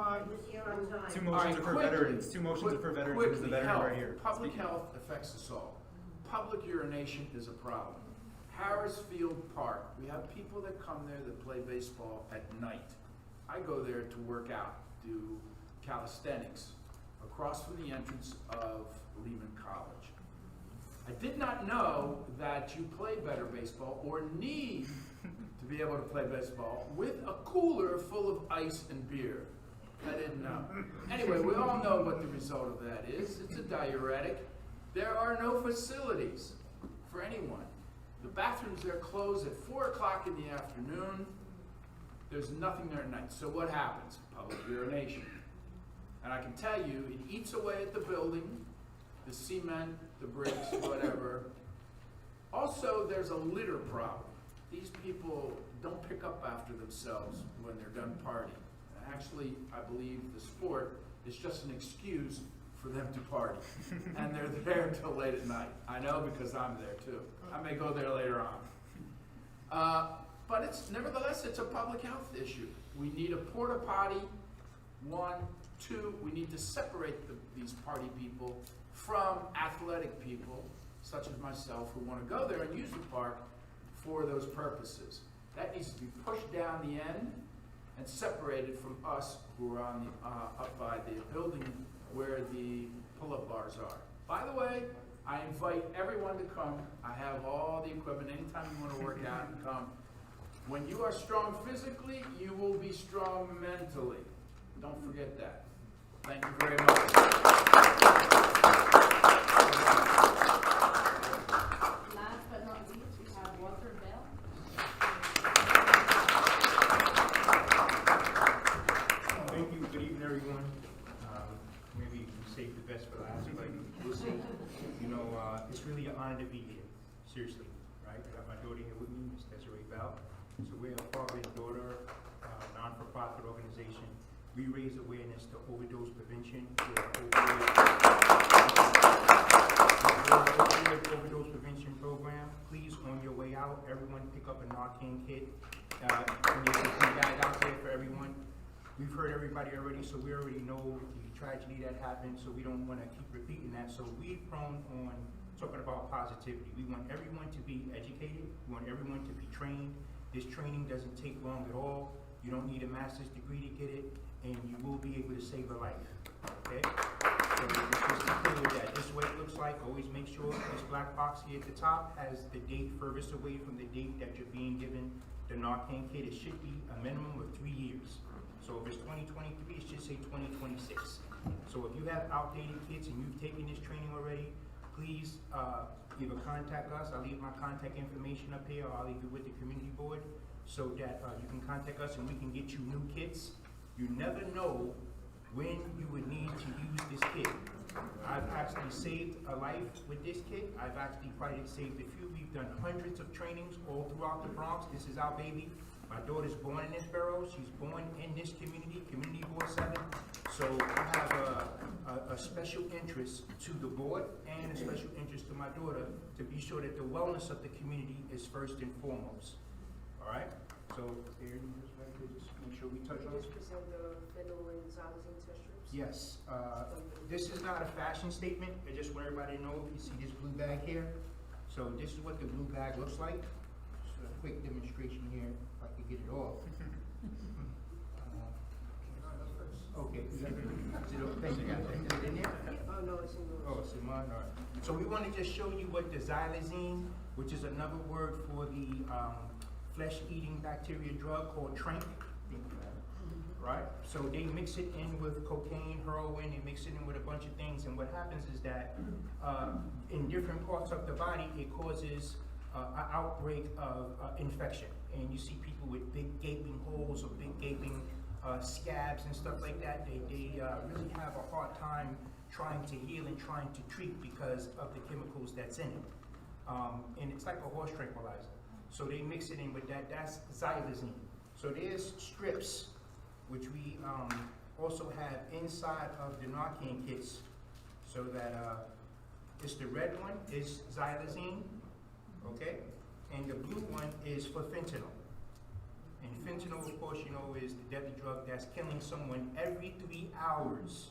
Two motions are for veterans. Two motions are for veterans. There's a veteran right here. Public health affects us all. Public urination is a problem. Harris Field Park. We have people that come there that play baseball at night. I go there to work out, do calisthenics, across from the entrance of Lehman College. I did not know that you play better baseball or need to be able to play baseball with a cooler full of ice and beer. I didn't know. Anyway, we all know what the result of that is. It's a diuretic. There are no facilities for anyone. The bathrooms there close at 4 o'clock in the afternoon. There's nothing there at night. So what happens? Public urination. And I can tell you, it eats away at the building, the cement, the bricks, whatever. Also, there's a litter problem. These people don't pick up after themselves when they're done partying. Actually, I believe the sport is just an excuse for them to party. And they're there till late at night. I know because I'm there too. I may go there later on. But nevertheless, it's a public health issue. We need a porta potty, 1. 2, we need to separate these party people from athletic people, such as myself, who want to go there and use the park for those purposes. That needs to be pushed down the end and separated from us who are on the, up by the building where the pull-up bars are. By the way, I invite everyone to come. I have all the equipment. Anytime you want to work out, come. When you are strong physically, you will be strong mentally. Don't forget that. Thank you very much. Last but not least, we have Walter Bell. Thank you. Good evening, everyone. Maybe you save the best for last, but we'll see. You know, it's really an honor to be here. Seriously, right? I got my daughter here with me, Ms. Desiree Bell. So we're a father and daughter non-for-profit organization. We raise awareness to overdose prevention. Overdose prevention program. Please, on your way out, everyone pick up a Narcan kit. There's some bag out there for everyone. We've heard everybody already, so we already know the tragedy that happened, so we don't want to keep repeating that. So we've prone on talking about positivity. We want everyone to be educated. We want everyone to be trained. This training doesn't take long at all. You don't need a master's degree to get it, and you will be able to save a life, okay? So just to clear with that, this is what it looks like. Always make sure this black box here at the top has the date furthest away from the date that you're being given the Narcan kit. It should be a minimum of 3 years. So if it's 2023, it should say 2026. So if you have outdated kits and you've taken this training already, please either contact us. I'll leave my contact information up here, or I'll leave it with the community board so that you can contact us and we can get you new kits. You never know when you would need to use this kit. I've actually saved a life with this kit. I've actually probably saved a few. We've done hundreds of trainings all throughout the Bronx. This is our baby. My daughter's born in this borough. She's born in this community, Community Board 7. So I have a special interest to the board and a special interest to my daughter to be sure that the wellness of the community is first and foremost. All right? So, there you just right there, just make sure we touch on this. Present the fentanyl and xylazine test strips. Yes, this is not a fashion statement. I just want everybody to know. You see this blue bag here? So this is what the blue bag looks like. Just a quick demonstration here, if I could get it off. Okay, is it okay? You got that? Is it in there? Oh, no, it's in yours. Oh, it's in mine, all right. So we want to just show you what the xylazine, which is another word for the flesh-eating bacteria drug called tranq, right? So they mix it in with cocaine, heroin, they mix it in with a bunch of things, and what happens is that in different parts of the body, it causes an outbreak of infection. And you see people with big gaping holes or big gaping scabs and stuff like that. They really have a hard time trying to heal and trying to treat because of the chemicals that's in it. And it's like a horse tranquilizer. So they mix it in with that. That's xylazine. So there's strips, which we also have inside of the Narcan kits. So that it's the red one is xylazine, okay? And the blue one is for fentanyl. And fentanyl, of course, you know, is the deadly drug that's killing someone every 3 hours.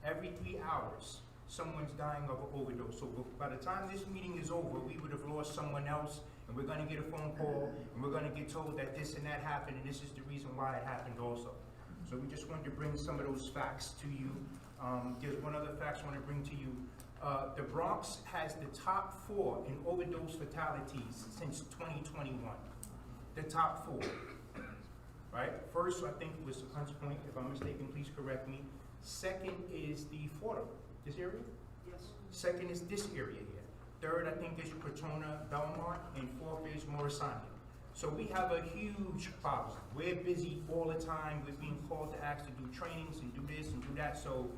Every 3 hours, someone's dying of an overdose. So by the time this meeting is over, we would have lost someone else, and we're gonna get a phone call, and we're gonna get told that this and that happened, and this is the reason why it happened also. So we just wanted to bring some of those facts to you. There's one other fact I want to bring to you. The Bronx has the top 4 in overdose fatalities since 2021. The top 4, right? First, I think it was Hunts Point. If I'm mistaken, please correct me. Second is the Fordham, this area? Yes. Second is this area here. Third, I think, is Crotona, Belmont, and fourth is Morrisania. So we have a huge problem. We're busy all the time. We're being called to ask to do trainings and do this and do that. So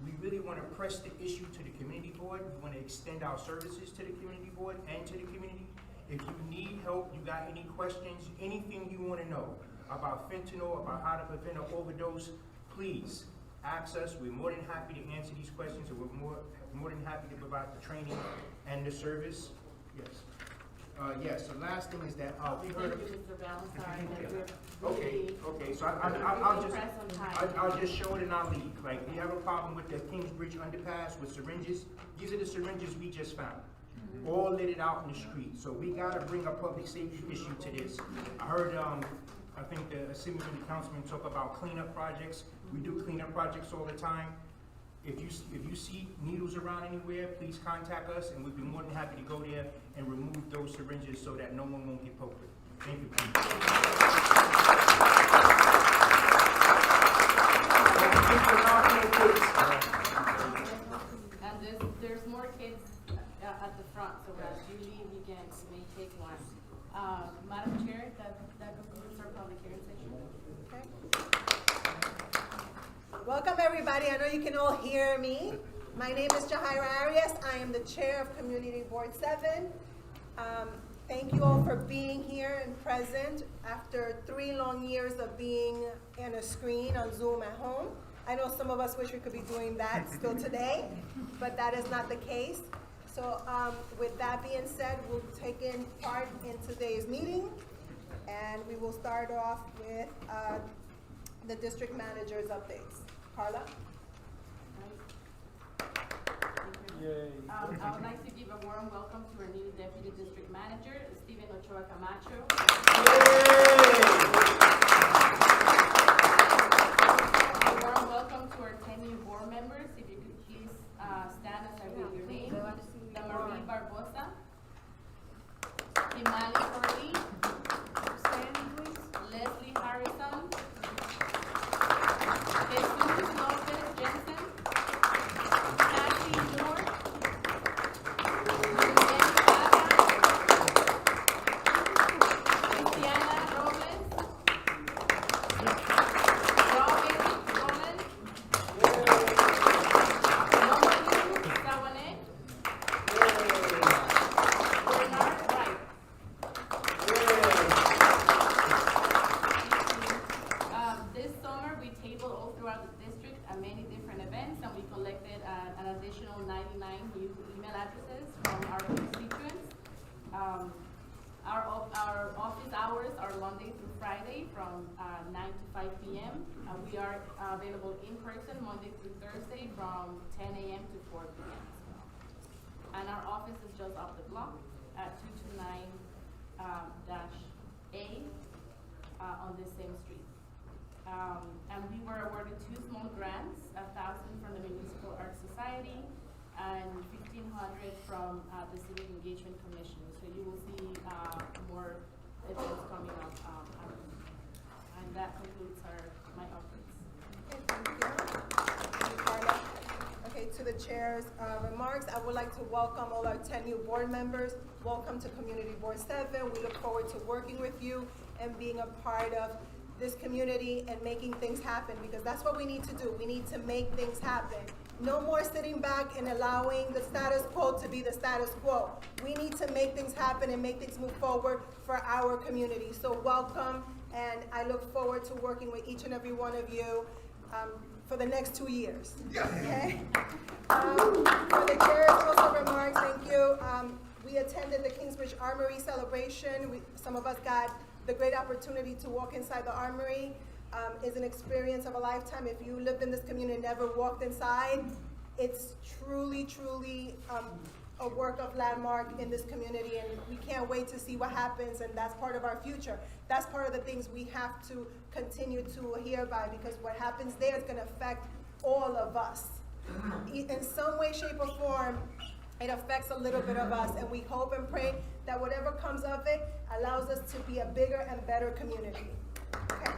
we really want to press the issue to the community board. We want to extend our services to the community board and to the community. If you need help, you got any questions, anything you want to know about fentanyl, about how to prevent an overdose, please ask us. We're more than happy to answer these questions, and we're more than happy to provide the training and the service. Yes. Yes, the last thing is that we heard. Thank you, Mr. Brown. Sorry that we're Okay, so I'll just show it and I'll leave. Like, we have a problem with the Kingsbridge underpass with syringes. These are the syringes we just found. All littered out in the street. So we gotta bring a public safety issue to this. I heard, I think the assembly and the councilman talk about cleanup projects. We do cleanup projects all the time. If you see needles around anywhere, please contact us, and we'd be more than happy to go there and remove those syringes so that no one won't get poked with. Thank you. And there's more kids at the front, so as you leave, you may take one. Madam Chair, that concludes our public hearing session. Okay. Welcome, everybody. I know you can all hear me. My name is Jahaira Arias. I am the chair of Community Board 7. Thank you all for being here and present after 3 long years of being in a screen on Zoom at home. I know some of us wish we could be doing that still today, but that is not the case. So with that being said, we'll take in part in today's meeting, and we will start off with the district manager's updates. Carla? Yay. I would like to give a warm welcome to our new Deputy District Manager, Steven Ochoa Camacho. A warm welcome to our 10 new board members. If you could please stand as I read your name. Marie Barbosa, Imali Corley, Leslie Harrison, Jesus Lopez Jensen, Cassie Moore, Cristiana Rojas, new email addresses from our constituents. Our office hours are Monday through Friday from 9 to 5 p.m. We are available in person Monday through Thursday from 10 a.m. to 4 p.m. And our office is just off the block at 229-A on this same street. And we were awarded 2 small grants, 1,000 from the Municipal Art Society and 1,500 from the Civic Engagement Commission. So you will see more events coming up. And that concludes my updates. Thank you, Carla. Okay, to the chair's remarks, I would like to welcome all our 10 new board members. Welcome to Community Board 7. We look forward to working with you and being a part of this community and making things happen, because that's what we need to do. We need to make things happen. No more sitting back and allowing the status quo to be the status quo. We need to make things happen and make things move forward for our community. So welcome, and I look forward to working with each and every one of you for the next 2 years. Okay? For the chair's also remarks, thank you. We attended the Kingsbridge Armory celebration. Some of us got the great opportunity to walk inside the Armory. Is an experience of a lifetime. If you lived in this community and never walked inside, it's truly, truly a work of landmark in this community, and we can't wait to see what happens, and that's part of our future. That's part of the things we have to continue to adhere by, because what happens there is going to affect all of us. In some way, shape, or form, it affects a little bit of us, and we hope and pray that whatever comes of it allows us to be a bigger and better community. Okay.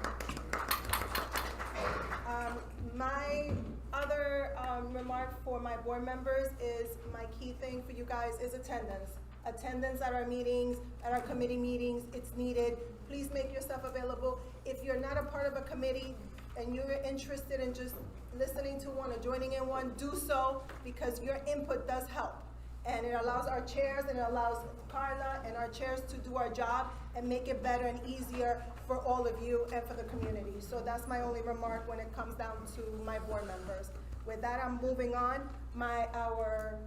My other remark for my board members is my key thing for you guys is attendance. Attendance at our meetings, at our committee meetings, it's needed. Please make yourself available. If you're not a part of a committee and you're interested in just listening to one or joining in one, do so, because your input does help. And it allows our chairs and it allows Carla and our chairs to do our job and make it better and easier for all of you and for the community. So that's my only remark when it comes down to my board members. With that, I'm moving on. Our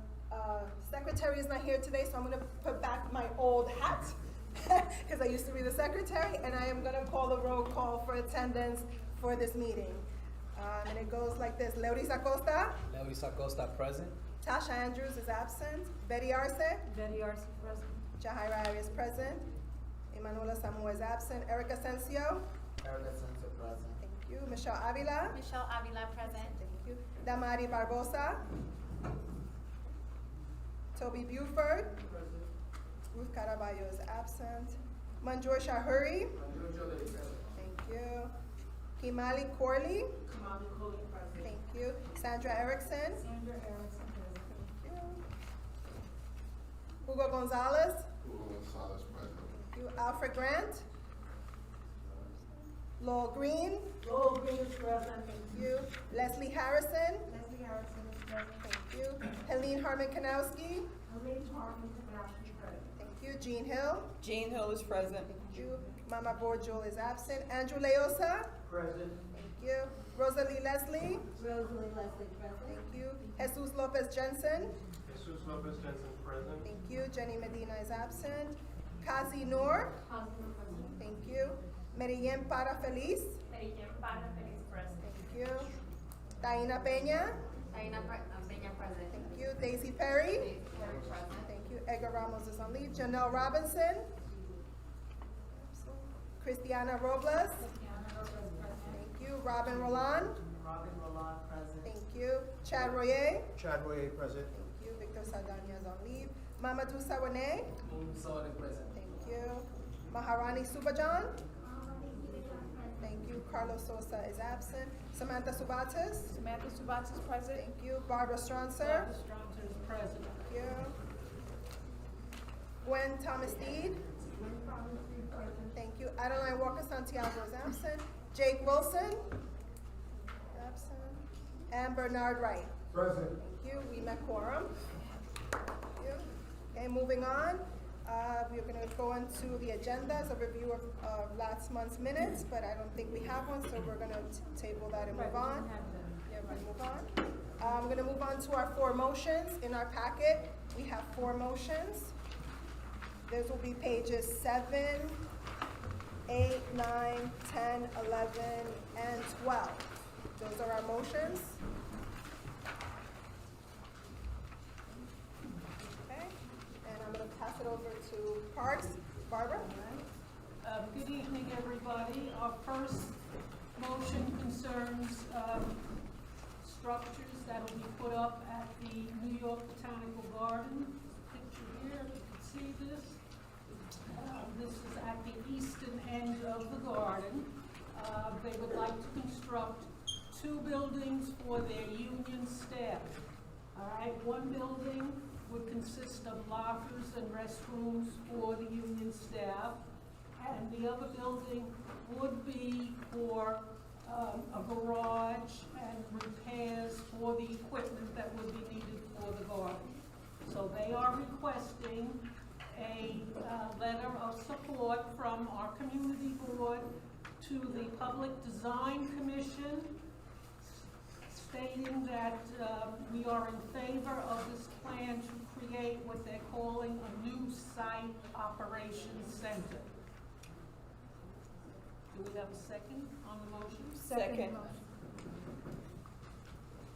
secretary is not here today, so I'm gonna put back my old hat because I used to be the secretary, and I am gonna call the roll call for attendance for this meeting. And it goes like this: Leuris Acosta. Leuris Acosta, present. Tasha Andrews is absent. Betty Arce. Betty Arce, present. Jahaira Arias present. Emanuela Samu is absent. Eric Asensio. Eric Asensio, present. Thank you. Michelle Avila. Michelle Avila, present. Thank you. Damari Barbosa. Toby Buford. Present. Ruth Caraballo is absent. Manjur Shahuri. Present. Thank you. Kimali Corley. Kamali Kohli, present. Thank you. Sandra Erickson. Sandra Erickson, present. Thank you. Hugo Gonzalez. Hugo Gonzalez, present. Thank you. Alfred Grant. Lowell Green. Lowell Green is present. Thank you. Leslie Harrison. Leslie Harrison is present. Thank you. Helene Harmon Kanowski. Helene Harmon Kanowski, present. Thank you. Jean Hill. Jean Hill is present. Thank you. Mama Borjul is absent. Andrew Leosa. Present. Thank you. Rosalie Leslie. Rosalie Leslie, present. Thank you. Jesus Lopez Jensen. Jesus Lopez Jensen, present. Thank you. Jenny Medina is absent. Kazi Noor. Kazi Noor, present. Thank you. Meriem Para Feliz. Meriem Para Feliz, present. Thank you. Taina Peña. Taina Peña, present. Thank you. Daisy Perry. Daisy Perry, present. Thank you. Edgar Ramos is on leave. Janelle Robinson. Christiana Robles. Christiana Robles, present. Thank you. Robin Roland. Robin Roland, present. Thank you. Chad Royer. Chad Royer, present. Thank you. Victor Saldana is on leave. Mamadou Sawane. Sawane, present. Thank you. Maharani Subajan. Thank you. Carlos Sosa is absent. Samantha Subatis. Samantha Subatis is present. Thank you. Barbara Stronser. Barbara Stronser is present. Thank you. Gwen Thomas Steed. Thank you. Adeline Walker Santiago is absent. Jake Wilson. Absent. And Bernard Wright. Present. Thank you. We met quorum. Thank you. Okay, moving on. We're going to go into the agendas, a review of last month's minutes, but I don't think we have one, so we're going to table that and move on. Yeah, we're going to move on. I'm gonna move on to our 4 motions. In our packet, we have 4 motions. Those will be pages 7, 8, 9, 10, 11, and 12. Those are our motions. Okay, and I'm gonna pass it over to Parks. Barbara? Good evening, everybody. Our first motion concerns structures that will be put up at the New York Botanical Garden. Picture here, if you can see this. This is at the eastern end of the garden. They would like to construct 2 buildings for their union staff. All right, one building would consist of lockers and restrooms for the union staff, and the other building would be for a garage and repairs for the equipment that would be needed for the garden. So they are requesting a letter of support from our community board to the Public Design Commission, stating that we are in favor of this plan to create what they're calling a new site operations center. Do we have a second on the motion? Second.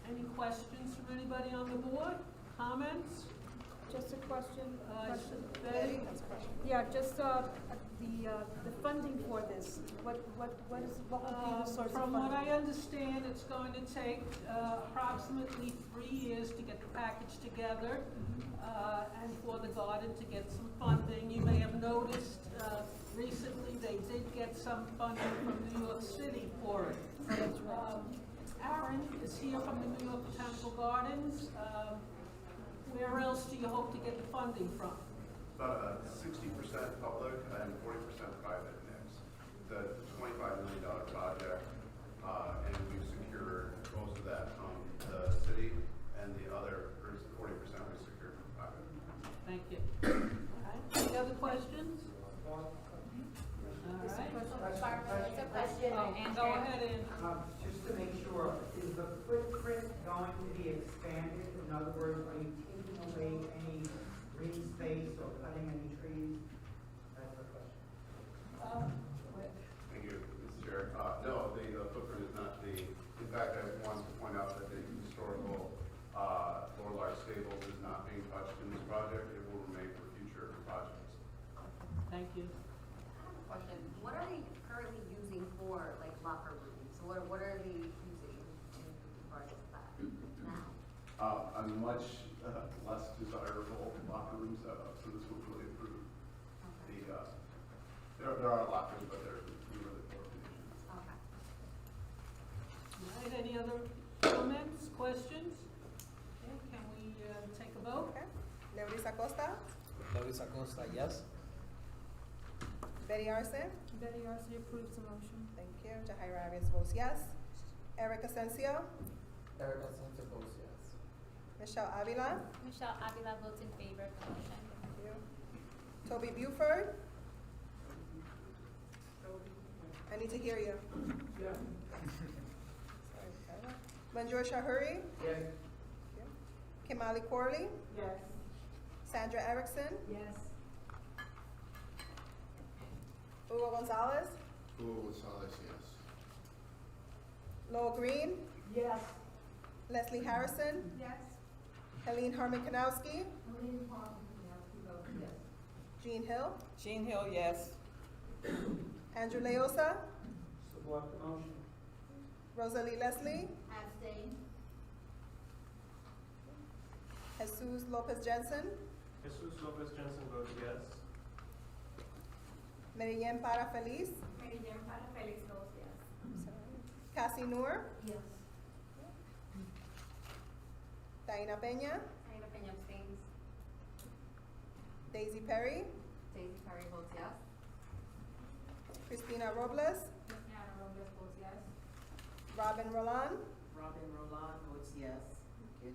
Any questions from anybody on the board? Comments? Just a question. Betty? Yeah, just the funding for this. What would be the source of From funding? what I understand, it's going to take approximately 3 years to get the package together, and for the garden to get some funding. You may have noticed recently they did get some funding from New York City for it. Aaron is here from the New York Botanical Gardens. Where else do you hope to get the funding from? About 60% public and 40% private mix. It's a $25 million project, and we've secured most of that from the city, and the other 40% we secured from private. Thank you. All right. Any other questions? All right. It's a question. Go ahead, Andrew. Just to make sure, is the footprint going to be expanded? In other words, are you taking away any green space or cutting any trees? That's the question. Thank you, Mr. Chair. No, the footprint is not the, in fact, I wanted to point out that the historical lower large stables is not being touched in this project. It will remain for future projects. Thank you. I have a question. What are they currently using for, like, locker rooms? What are they using in regards to that now? A much less desirable locker room setup, so this will really improve the, there are lockers, but they're in really poor condition. Okay. All right, any other comments, questions? Okay, can we take a vote? Okay. Leoris Acosta? Luis Acosta, yes. Betty Arce? Betty Arce approves the motion. Thank you. Jahaira Arias votes yes. Eric Asensio? Eric Asensio votes yes. Michelle Avila? Michelle Avila votes in favor of the motion. Thank you. Toby Buford? I need to hear you. Yeah. Sorry, Tyler. Manjur Shahuri? Yes. Kimali Corley? Yes. Sandra Erickson? Yes. Hugo Gonzalez? Hugo Gonzalez, yes. Lowell Green? Yes. Leslie Harrison? Yes. Helene Herman Kanowski? Helene Harman votes yes. Jean Hill? Jean Hill, yes. Andrew Leosa? Support the motion. Rosalie Leslie? Abstain. Jesus Lopez Jensen? Jesus Lopez Jensen votes yes. Meriem Para Feliz? Meridian para Felix votes yes. Cassie Noor? Yes. Diana Peña? Diana Peña abstains. Daisy Perry? Daisy Perry votes yes. Christina Robles? Christiana Robles votes yes. Robin Roland? Robin Roland votes yes.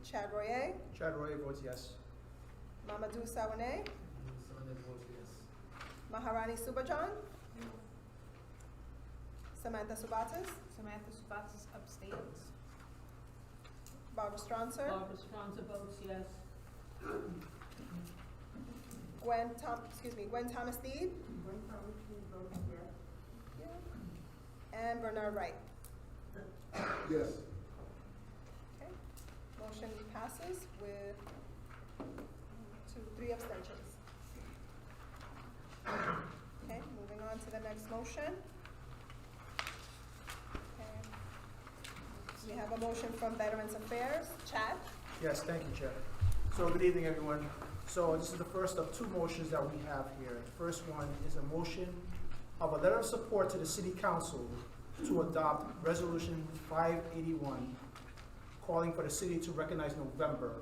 Chad Royer? Chad Roy votes yes. Mamadou Sawane? Sonia votes yes. Maharani Subajan? Samantha Subatis? Samantha Subatis abstains. Barbara Stronser. Barbara Stronser votes yes. Gwen Thomas Deed. Gwen Thomas votes yes. And Bernard Wright. Yes. Okay, motion passes with 3 abstentions. Okay, moving on to the next motion. Okay. We have a motion from Veterans Affairs, Chad. Yes, thank you, Chair. So good evening, everyone. So this is the first of 2 motions that we have here. The first one is a motion of a letter of support to the City Council to adopt Resolution 581, calling for the city to recognize November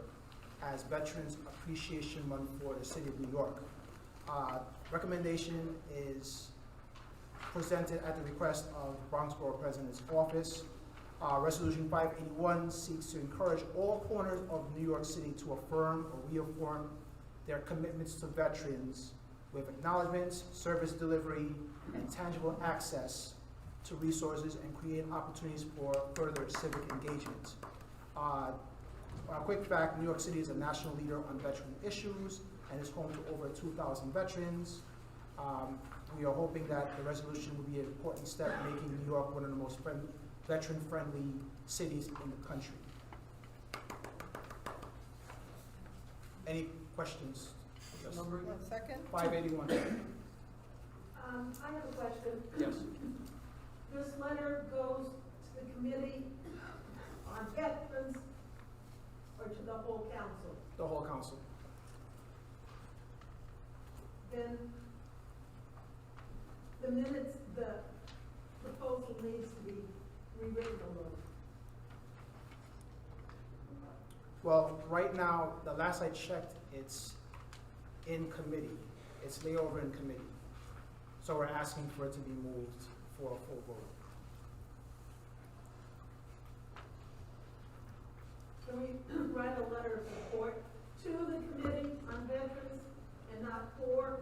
as Veterans Appreciation Month for the City of New York. Recommendation is presented at the request of Bronx Borough President's Office. Resolution 581 seeks to encourage all corners of New York City to affirm or reaffirm their commitments to veterans with acknowledgments, service delivery, and tangible access to resources and create opportunities for further civic engagement. A quick fact, New York City is a national leader on veteran issues and is home to over 2,000 veterans. We are hoping that the resolution will be an important step making New York one of the most veteran-friendly cities in the country. Any questions? Yes. Number 1 second. 581. I have a question. Yes. This letter goes to the Committee on Veterans or to the whole council? The whole council. Then the minutes, the proposal needs to be rewritten a little. Well, right now, the last I checked, it's in committee. It's layover in committee. So we're asking for it to be moved for a full vote. Can we write a letter of support to the Committee on Veterans and not for?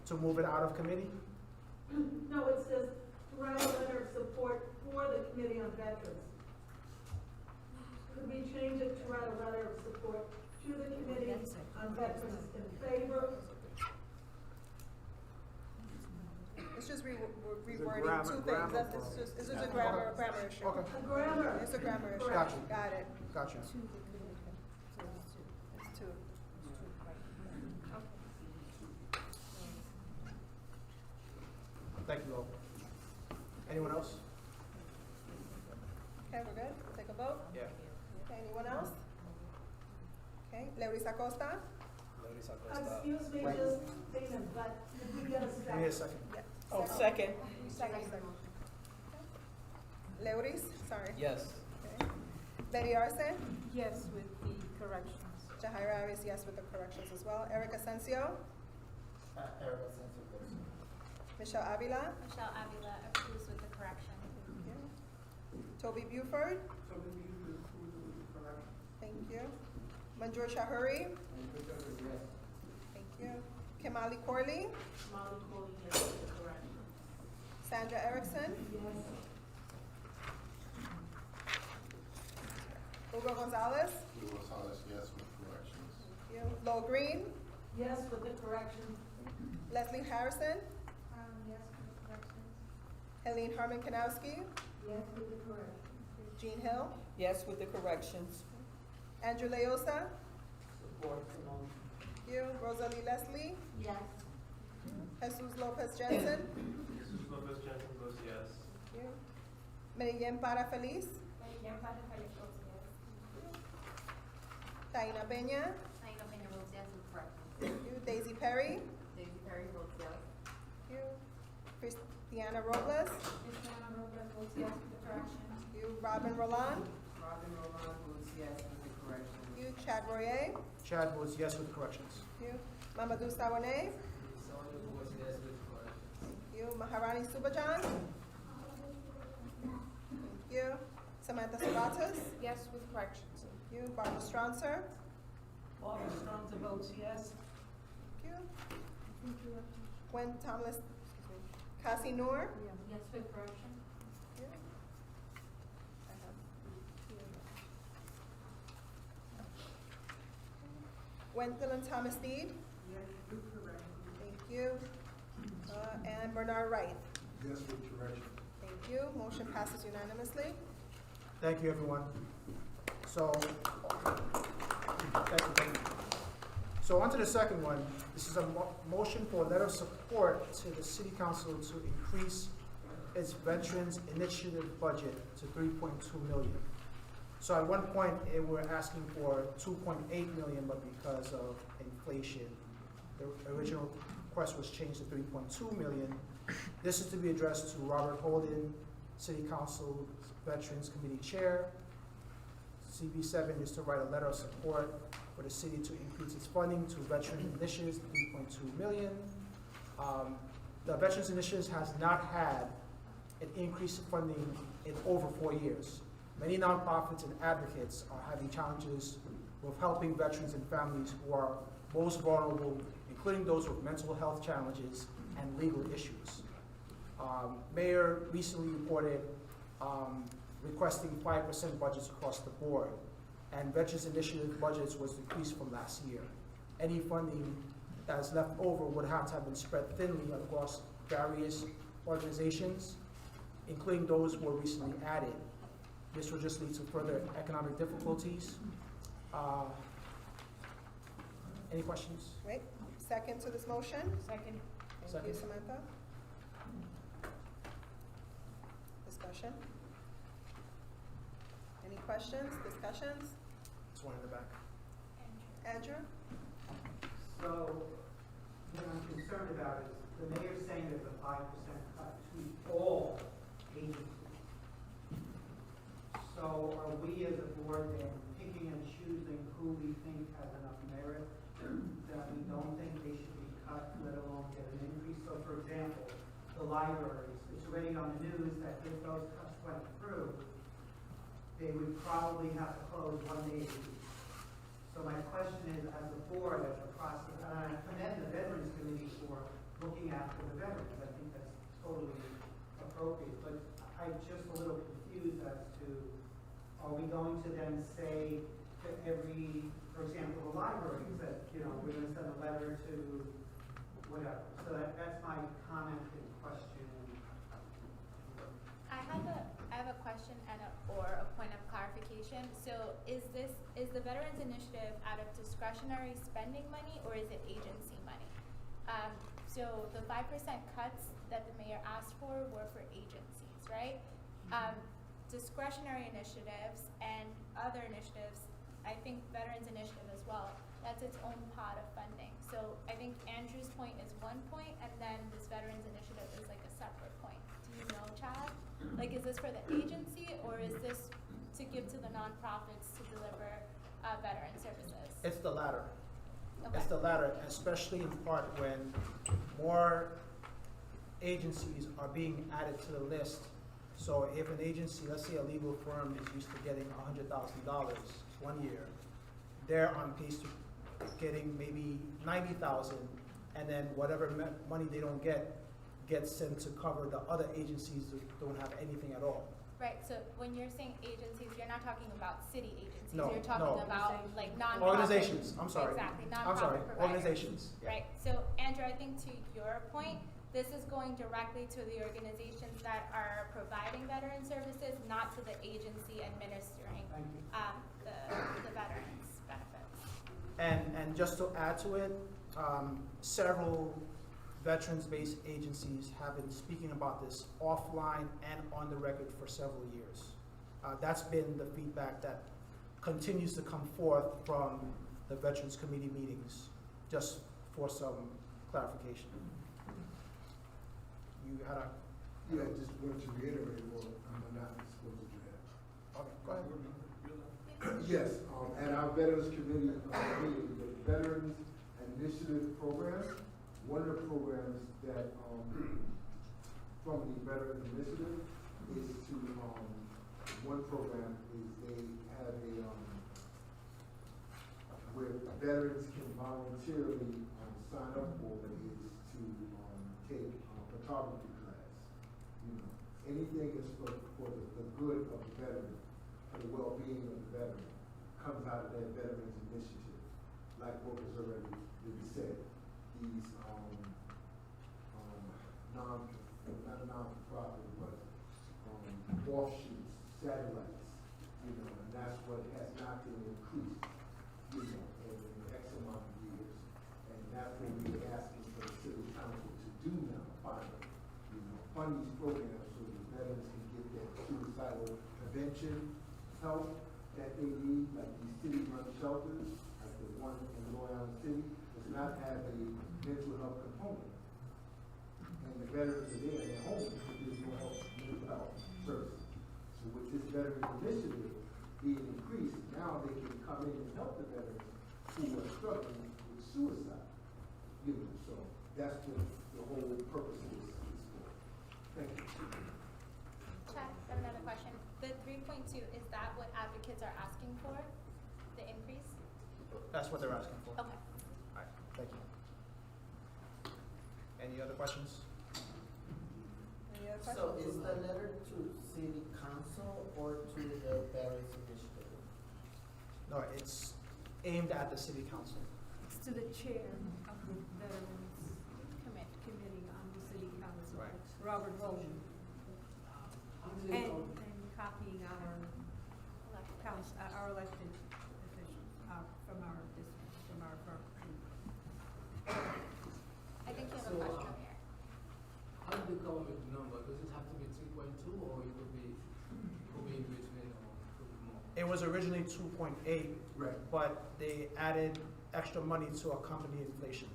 To move it out of committee? No, it says to write a letter of support for the Committee on Veterans. Could we change it to write a letter of support to the Committee on Veterans in favor? It's just Is it rewording grammar- 2 things. grammar It's just a grammar issue. Okay. A grammar. It's a grammar issue. Gotcha. Got it. Gotcha. It's 2. Thank you all. Anyone else? Okay, we're good? Take a vote? Yeah. Okay, anyone else? Okay, Leuris Acosta? Excuse me, just Dana, but did we get a second? Give me a second. Yeah. Oh, second. Second. Leuris, sorry. Yes. Okay. Betty Arce? Yes, with the corrections. Jahira Arias, yes, with the corrections as well. Eric Asensio? Eric Asensio votes. Michelle Avila? Michelle Avila approves with the correction. Thank you. Toby Buford? Thank you. Manjur Shahuri? Thank you. Kimali Corley? Molly Coley, yes, with the correction. Sandra Erickson? Yes. Hugo Gonzalez? Hugo Gonzalez, yes, with corrections. Thank you. Lo Green? Yes, with the correction. Leslie Harrison? Yes, with the correction. Helene Harmon Kanowski? Yes, with the correction. Jean Hill? Yes, with the corrections. Andrew Leosa? Support, Simone. Thank you. Rosalie Leslie? Yes. Jesus Lopez Jensen? Jesus Lopez Jensen votes yes. Thank you. Medellin Para Feliz? Medellin Para Feliz votes yes. Taina Peña? Taina Peña votes yes with correction. Thank you. Daisy Perry? Daisy Perry votes yes. Thank you. Christiana Robles? Cristiano Robles votes yes with the correction. Thank you. Robin Roland? Robin Roland votes yes with the correction. Thank you. Chad Royer? Chad votes yes with corrections. Thank you. Mamadou Sawane? Sonia votes yes with correction. Thank you. Maharani Subajan? Thank you. Samantha Sabatas? Yes, with corrections. Thank you. Barbara Stronser? Barbara Stronser votes yes. Thank you. Gwen Tomlis, Cassie Noor? Yes with correction. Thank you. Gwendolyn Thomas Deed. Yes, with correction. Thank you. And Bernard Wright. Yes, with correction. Thank you. Motion passes unanimously. Thank you, everyone. So, thank you. So on to the second one. This is a motion for a letter of support to the City Council to increase its Veterans Initiative budget to $3.2 million. So at one point, we're asking for $2.8 million, but because of inflation, the original request was changed to $3.2 million. This is to be addressed to Robert Holden, City Council Veterans Committee Chair. CB7 is to write a letter of support for the city to increase its funding to veteran initiatives, $3.2 million. The Veterans Initiatives has not had an increase in funding in over 4 years. Many nonprofits and advocates are having challenges with helping veterans and families who are most vulnerable, including those with mental health challenges and legal issues. Mayor recently reported requesting 5% budgets across the board, and Veterans Initiative budgets was decreased from last year. Any funding that is left over would have to have been spread thinly across various organizations, including those who were recently added. This will just lead to further economic difficulties. Any questions? Right. Second to this motion? Second. Thank you, Second. Samantha. Discussion? Any questions, discussions? This one in the back. Andrew? So, what I'm concerned about is the mayor's saying there's a 5% cut to all agencies. So are we as a board then picking and choosing who we think has enough merit that we don't think they should be cut, let alone get an increase? So for example, the libraries, it's already on the news that if those cuts went through, they would probably have to close 1 day a week. So my question is, as a board, as a process, and I commend the Veterans Committee for looking after the veterans. I think that's totally appropriate, but I'm just a little confused as to, are we going to then say to every, for example, the libraries that, you know, we're gonna send a letter to whatever. So that's my comment and question. I have a question and or a point of clarification. So is the Veterans Initiative out of discretionary spending money or is it agency money? So the 5% cuts that the mayor asked for were for agencies, right? Discretionary initiatives and other initiatives, I think Veterans Initiative as well, that's its own pot of funding. So I think Andrew's point is one point, and then this Veterans Initiative is like a separate point. Do you know, Chad? Like, is this for the agency, or is this to give to the nonprofits to deliver veteran services? It's the latter. Okay. It's the latter, especially in part when more agencies are being added to the list. So if an agency, let's say a legal firm is used to getting $100,000 1 year, they're on pace to getting maybe $90,000, and then whatever money they don't get gets sent to cover the other agencies that don't have anything at all. Right, so when you're saying agencies, you're not talking about city agencies. No, You're talking no. about like nonprofit. Organizations, I'm sorry. Exactly, I'm nonprofit sorry, providers. organizations. Yeah. Right, so Andrew, I think to your point, this is going directly to the organizations that are providing veteran services, not to the agency administering Thank you. the veterans' benefits. And just to add to it, several veterans-based agencies have been speaking about this offline and on the record for several years. That's been the feedback that continues to come forth from the Veterans Committee meetings, just for some clarification. You had a... Yeah, just want to reiterate what I'm not supposed to do that. Okay, go ahead. Yes, at our Veterans Committee meeting, the Veterans Initiative program, one of the programs that from the Veterans Initiative is to, one program is they have a, where veterans can voluntarily sign up for is to take photography class. You know, anything is for the good of the veteran, for the well-being of the veteran, comes out of that Veterans Initiative. like what was already been said, these, not a non-profit, but, offshoots, satellites, you know, and that's what has not been increased, you know, in X amount of years. And that's what we're asking for the city council to do now, finally. You know, fund these programs so the veterans can get that suicidal prevention help that they need, like these city-run shelters, like the one in Long Island City, does not have a mental health component. And the veterans are there in their homes, but there's no mental health services. So with this veteran initiative being increased, now they can come in and help the veterans who are struggling with suicide. You know, so that's what the whole purpose is for. Thank you. Chad, I have another question. The 3.2, is that what advocates are asking for? The increase? That's what they're asking for. Okay. All right, thank you. Any other questions? Any other So questions? is the letter to city council or to the Veterans Initiative? No, it's aimed at the city council. It's to the chair of the Veterans Committee on the city council. Right. Robert Rowland. And copying our our elected officials, from our district, from our firm. I think you have a So, question over here. How do you come up with the number? Does it have to be 3.2 or it could be in between or could be more? It was originally 2.8, Right. but they added extra money to accompany inflation.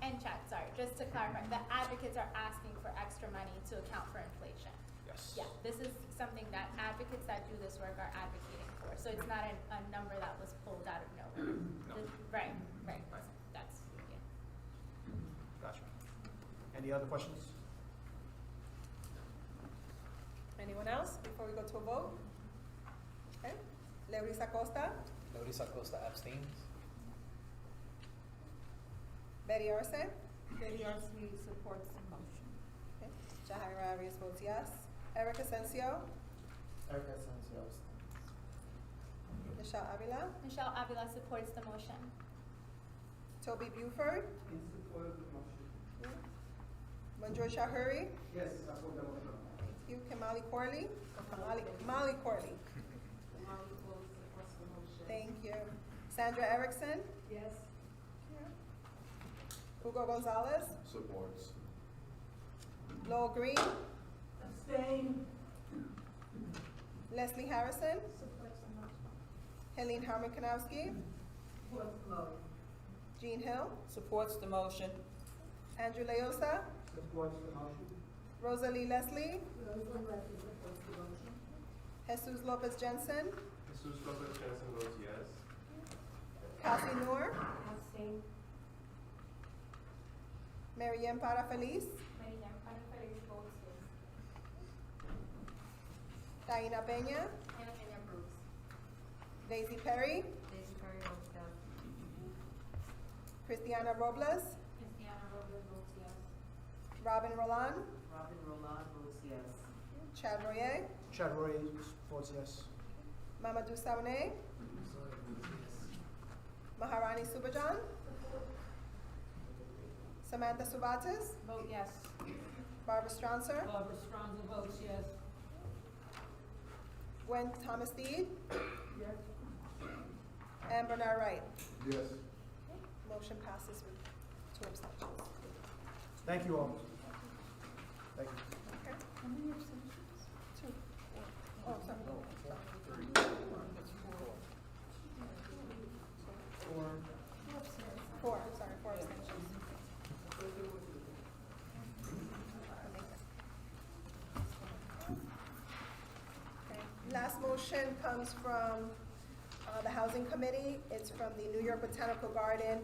And Chad, sorry, just to clarify, the advocates are asking for extra money to account for inflation. Yes. Yeah, this is something that advocates that do this work are advocating for. So it's not a number that was pulled out of nowhere. Right. That's, yeah. Gotcha. Any other questions? Anyone else before we go to a vote? Okay. Leorisa Costa, Laurisa Costa abstains. Betty Arce, Betty Arce supports the motion. okay. Jahira Arias votes yes. Eric Asensio, Erica Asensio abstains. Michelle Avila, Michelle Avila supports the motion. Toby Buford, In support of the motion. Manjoy Shahuri, Yes, support the motion. thank you. Kamali Corley, Molly Corley, thank you. Sandra Erickson, Yes. Hugo Gonzalez, Supports. Lowell Green, Abstain. Leslie Harrison, Helene Harmon Kanowski, Jean Hill, Supports the motion. Andrew Leosa, Supports the motion. Rosalie Leslie, Jesus Lopez Jensen, Jesus Lopez Jensen votes yes. Cassie Noor, Abstain. Marianne Para Feliz, votes yes. Diana Peña, And approves. Daisy Perry, Daisy Perry votes yes. Christiana Robles, Christiana Robles votes yes. Robin Roland, Robin Roland votes yes. Chad Royer, Chad Roy votes yes. Mamadou Saune, Maharani Subajan, Samantha Subatis, Vote yes. Barbara Stronser, Barbara Stronzer votes yes. Gwen Thomas Deed, Yes. and Bernard Wright. Yes. Motion passes with 2 abstentions. Thank you all. Thank you. Okay. How many abstentions? 2. Oh, sorry. Four, sorry, 4 abstentions. Okay. Last motion comes from the Housing Committee. It's from the New York Botanical Garden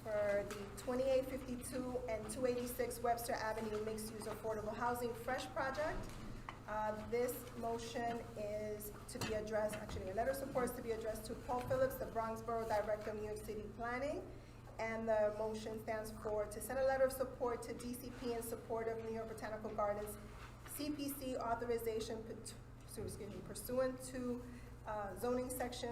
for the 2852 and 286 Webster Avenue mixed-use affordable housing fresh project. This motion is to be addressed, actually a letter of support is to be addressed to Paul Phillips, the Bronx Borough Director of New York City Planning. And the motion stands for to send a letter of support to DCP in support of New York Botanical Gardens CPC authorization pursuant to zoning section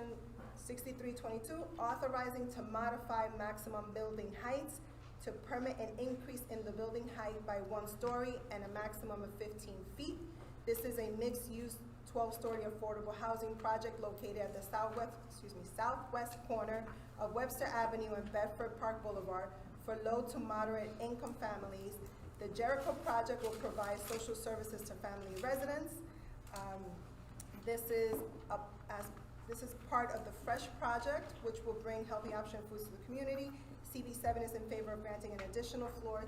6322, authorizing to modify maximum building heights to permit an increase in the building height by 1 story and a maximum of 15 feet. This is a mixed-use 12-story affordable housing project located at the southwest corner of Webster Avenue and Bedford Park Boulevard for low to moderate income families. The Jericho project will provide social services to family residents. This is part of the Fresh project, which will bring healthy option foods to the community. CB7 is in favor of granting an additional floor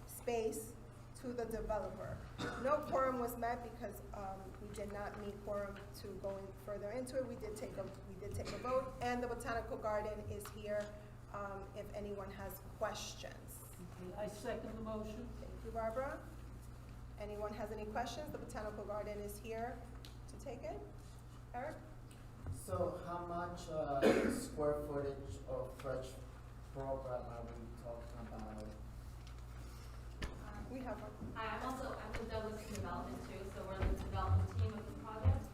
space to the developer. No quorum was met because we did not meet quorum to go further into it. We did take a vote, and the Botanical Garden is here if anyone has questions. I second the motion. Thank you, Barbara. Anyone has any questions? The Botanical Garden is here to take it. Eric? So how much square footage of Fresh program are we talking about? We have one. Hi, I'm with Douglas in development too, so we're the development team of the project.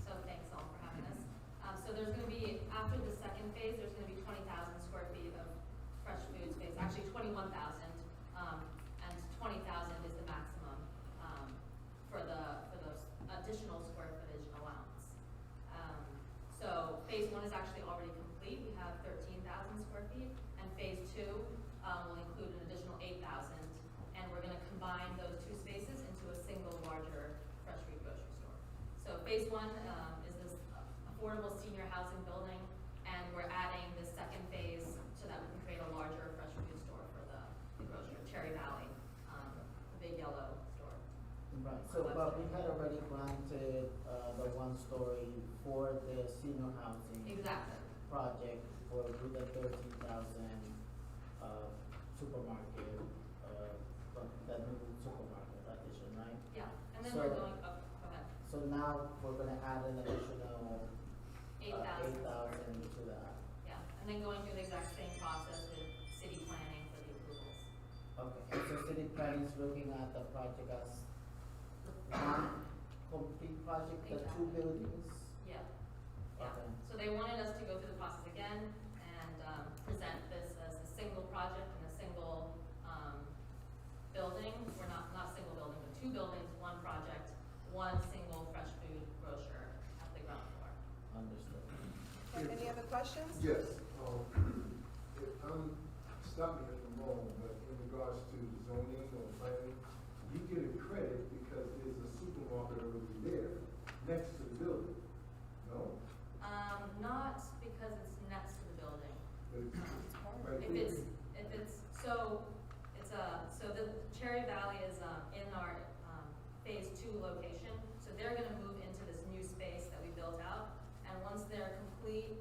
So thanks all for having us. So there's going to be, after the second phase, there's going to be 20,000 square feet of fresh food space, actually 21,000, and 20,000 is the maximum for those additional square footage allowance. So phase 1 is actually already complete. We have 13,000 square feet, and phase 2 will include an additional 8,000, and we're going to combine those two spaces into a single larger fresh food grocery store. So phase 1 is this affordable senior housing building, and we're adding this second phase so that we can create a larger fresh food store for the grocery, Cherry Valley, the big yellow store. Right, so but we had already granted the 1 story for the senior housing project for with the 13,000 supermarket, that new supermarket addition, right? Yeah, and then So- we're going, go ahead. So now we're gonna add an additional 8,000 to that. Yeah, and then going through the exact same process with city planning for the approvals. Okay, and so city planning is looking at the project as one complete project, the 2 buildings? Yeah. Okay. So they wanted us to go through the process again and present this as a single project and a single building, or not single building, but 2 buildings, 1 project, 1 single fresh food grocer at the ground floor. Understood. Any other questions? Yes, stop me if I'm wrong, but in regards to zoning or planning, you get a credit because there's a supermarket already there next to the building, no? Not because it's next to the building. But it's right If there. So the Cherry Valley is in our phase 2 location, so they're going to move into this new space that we built out, and once they're complete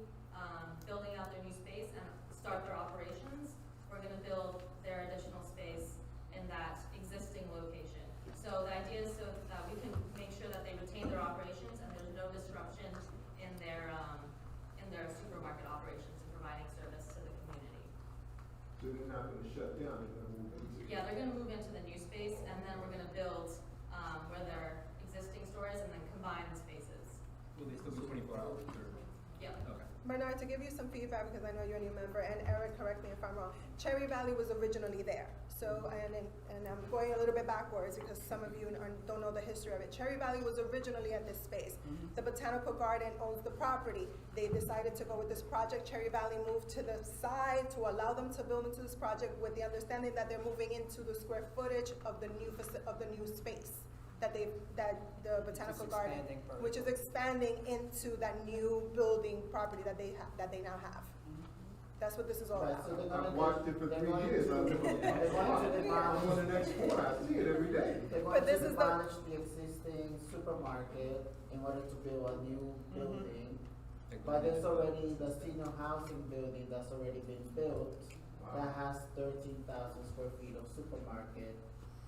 building out their new space and start their operations, we're going to build their additional space in that existing location. So the idea is so that we can make sure that they retain their operations and there's no disruption in their supermarket operations and providing service to the community. So they're not gonna shut down, they're gonna move into. Yeah, they're going to move into the new space, and then we're going to build where their existing store is, and then combine the spaces. Will they still be 24 hours or? Yeah. Okay. Bernard, to give you some feedback, because I know you're a new member, and Eric, correct me if I'm wrong, Cherry Valley was originally there. So, and I'm going a little bit backwards because some of you don't know the history of it. Cherry Valley was originally at this space. The Botanical Garden owns the property. They decided to go with this project. Cherry Valley moved to the side to allow them to build into this project with the understanding that they're moving into the square footage of the new space that the Botanical Garden, which is expanding into that new building property that they now have. That's what this is all Right, about. so they're I've gonna watched it for 3 years. I'm on the next corner, I see it every day. They're But going this to is the- demolish the existing supermarket in order to build a new building. But there's already the senior housing building that's already been built that has 13,000 square feet of supermarket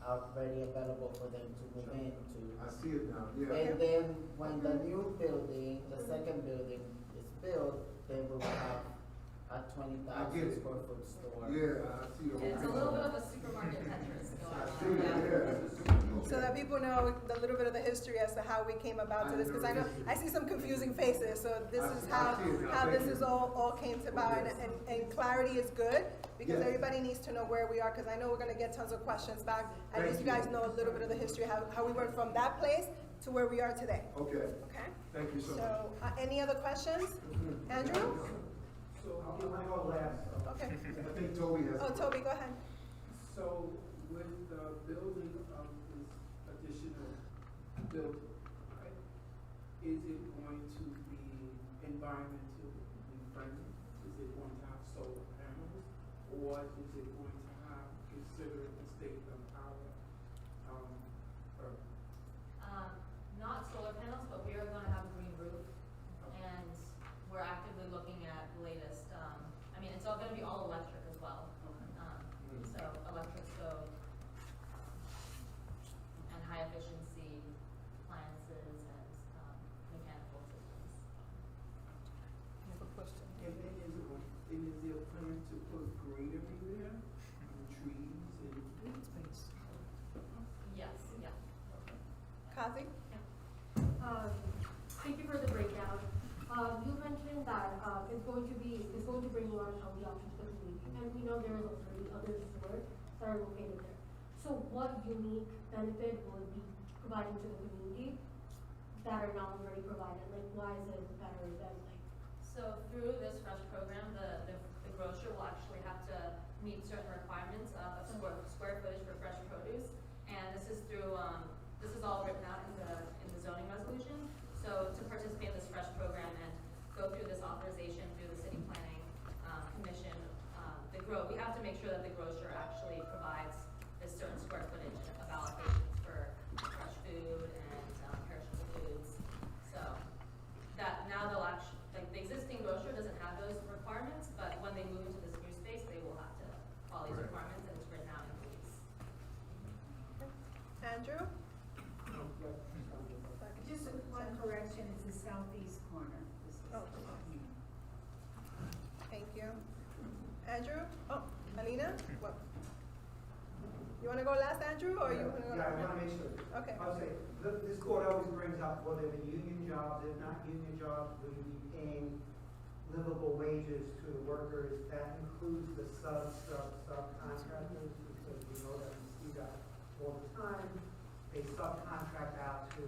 already available for them to move into. I see it now, yeah. And then when the new building, the second building is built, then we will have a 20,000 I get it. square foot store. Yeah, I see the whole It's a thing. little bit of a supermarket Tetris going I on. see it, yeah. So that people know the little bit of the history as to how we came about to this, because I know, I see some confusing faces, so this is how this is all came to about, and clarity is good, because Yes. everybody needs to know where we are, because I know we're gonna get tons of questions back. At least you guys know a little bit of the history, how we went from that place to where we are today, Okay, okay? thank you so much. So, any other questions? Andrew? So I'll go last. Okay. I think Toby has. Oh, Toby, go ahead. So with the building of this additional building, right, is it going to be environmentally friendly? Is it going to have solar panels? Or is it going to have, consider the state of our, earth? Not solar panels, but we are gonna have a green roof, and we're actively looking at the latest, I mean, it's all gonna be all electric as well. So electric stove, and high efficiency appliances and, mechanical systems. I have a question. And is there a plan to put greenery there, trees and? Yes, yeah. Kazi? Thank you for the breakdown. You mentioned that it's going to bring a lot of healthy options to the community, and we know there is already other stores that are located there. So what unique benefit will it be providing to the community that are not already provided? Like, why is it better than like? So through this fresh program, the grocer will actually have to meet certain requirements of square footage for fresh produce. And this is through, this is all written out in the zoning resolution. So to participate in this fresh program and go through this authorization through the city planning, commission, we have to make sure that the grocer actually provides this certain square footage of allocations for fresh food and, perishable foods. So that now they'll actually, like the existing grocer doesn't have those requirements, but when they move into this new space, they will have to follow these requirements, and it's written out in the lease. Andrew? Just one correction, it's the southeast corner. Oh. Thank you. Andrew? Oh, Alina? What? You wanna go last, Andrew, or you wanna go Yeah, last? I wanna make sure. Okay. I'll say, this court always brings up, well, there are union jobs, if not union jobs, will you be paying livable wages to the workers? That includes the subcontractors, because we know that we see that all the time. They subcontract out to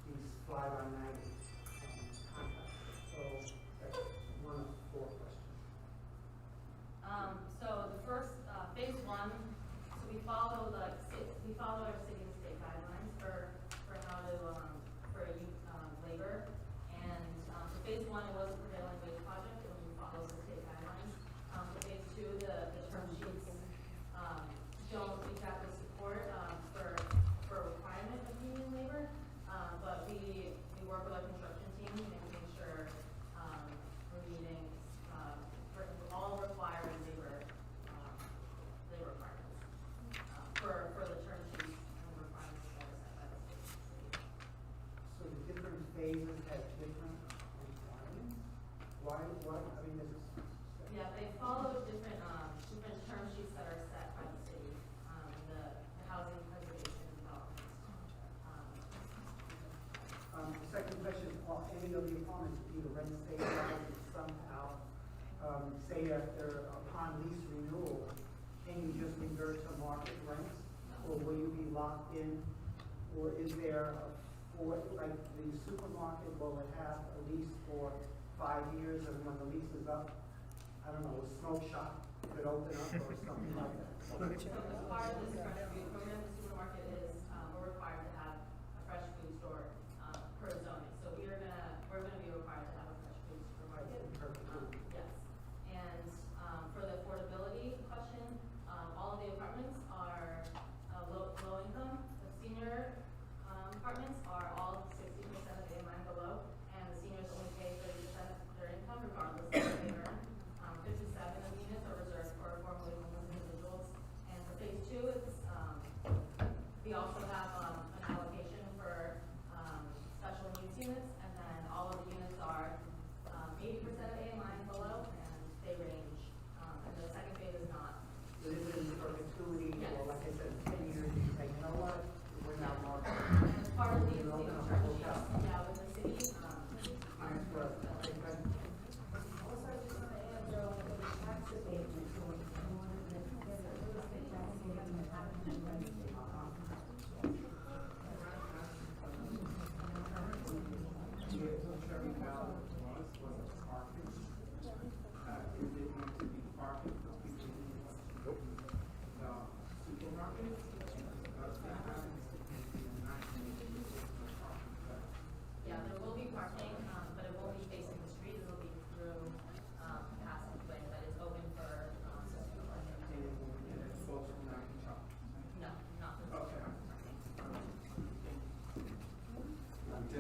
these fly-by-night contractors. So that's one of 4 questions. So the first, phase 1, so we follow our city and state guidelines for how to, for labor. And, for phase 1, it was a prevailing wage project, and we follow the state guidelines. For phase 2, the term sheets, don't exactly support, for a requirement of union labor. But we work with our construction team, making sure, we're meeting, for all required labor requirements, for the term sheets and requirements that are set by the state. So the different phases have different requirements? Why, I mean, this is. Yeah, they follow different term sheets that are set by the city, the housing preservation development. The second question, are any of the apartments either rent stabilized or somehow, say after upon lease renewal, can you just revert to market rents? Or will you be locked in? Or is there like the supermarket, will it have a lease for 5 years, and when the lease is up, I don't know, a smoke shop could open up or something like that? So as part of this fresh food program, the supermarket is, we're required to have a fresh food store, per zoning. So we're gonna be required to have a fresh food supermarket. Yes. And, for the affordability question, all of the apartments are, low income. The senior, apartments are all 60% of the AMI below, and the seniors only pay 30% of their income regardless of what they earn. 57 of the units are reserved for formerly homeless individuals. And for phase 2, it's, we also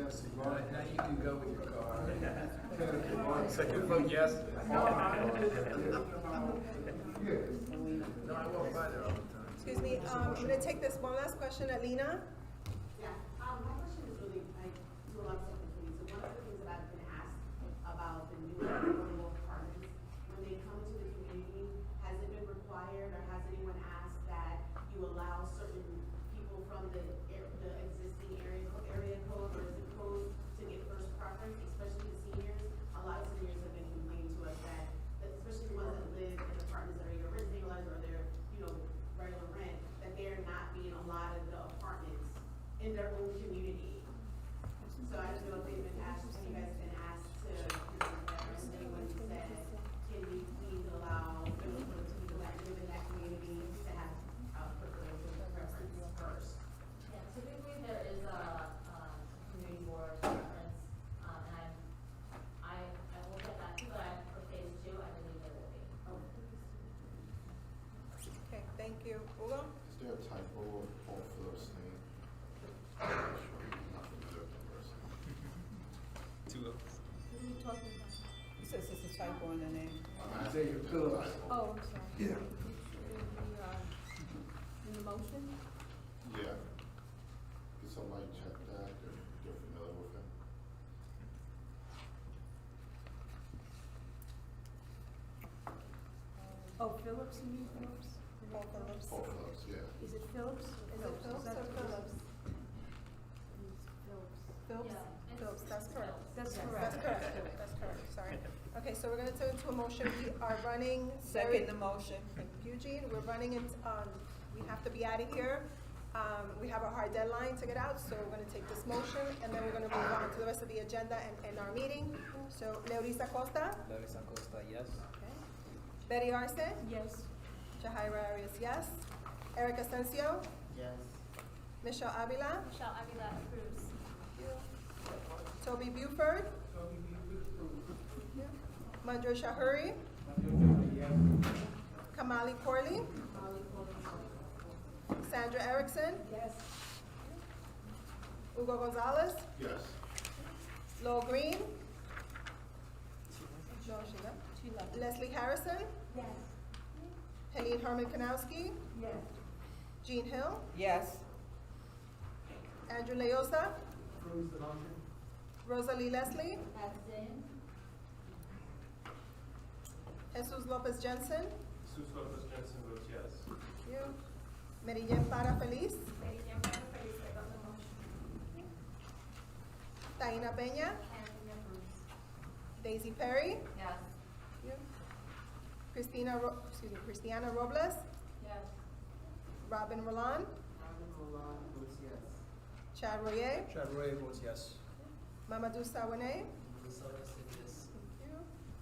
yes. Now you can go with your car. Kenneth, Second vote, yes. Yes. No, I walk by there all the time. Excuse me, I'm gonna take this one last question, Alina. Yeah, my question is really, I do a lot of stuff in community, so one of the things that I've been asked about the new affordable apartments, when they come into the community, has it been required or has anyone asked that you allow certain people from the existing area code or zip code to get first preference, especially the seniors? A lot of seniors have been complaining to us that especially the ones that live in apartments that are either rent stabilized or they're, regular rent, that they're not being allotted the apartments in their own community. So I just know if they've been asked, have you guys been asked to present that, or has anyone said, can we please allow people that live in that community to have preference first? Yeah, typically there is a community board preference, and I will get that too, but for phase 2, I believe there will be. Okay, thank you. Ugo? Is there a typo on Paul Phillips' name? I'm not sure. I'm not familiar with that person. Two of us. What are you talking about? He says it's a typo in the name. David Phillips. Oh, I'm sorry. Yeah. In the motion? Yeah. Could somebody check that if you're familiar with him? Oh, Phillips, you mean Phillips? Paul Phillips. Paul Phillips, yeah. Is it Phillips? Is it Phillips or Phillips? Phillips? Yeah, it's Phillips, that's correct. That's That's correct. correct, that's correct, sorry. Okay, so we're gonna turn to a motion, we are running. Second the motion. Thank you, Eugene, we're running it, we have to be out of here. We have a hard deadline to get out, so we're gonna take this motion, and then we're gonna move on to the rest of the agenda and end our meeting. So, Leorisa Costa? Larry Costa, yes. Okay. Betty Arce? Yes. Jahira Arias, yes. Eric Asensio? Yes. Michelle Avila? Michelle Avila approves. Toby Buford? Toby Buford approves. Mandra Shahuri? Yes. Kamali Corley? Sandra Erickson? Yes. Hugo Gonzalez? Yes. Lowell Green? No, she left. Leslie Harrison? Yes. Helene Herman Kanowski? Yes. Jean Hill? Yes. Andrew Leosa? Approves the motion. Rosalie Leslie? Abstain. Jesus Lopez Jensen? Jesus Lopez Jensen votes yes. Thank you. Meridian Para Feliz? Meridian Para Feliz, I got the motion. Taina Peña? Anthony approves. Daisy Perry? Yes. Thank you. Christiana Robles? Yes. Robin Roland? Robin Roland votes yes. Chad Royer? Chad Roy votes yes. Mamadou Sawane? Yes. Thank you.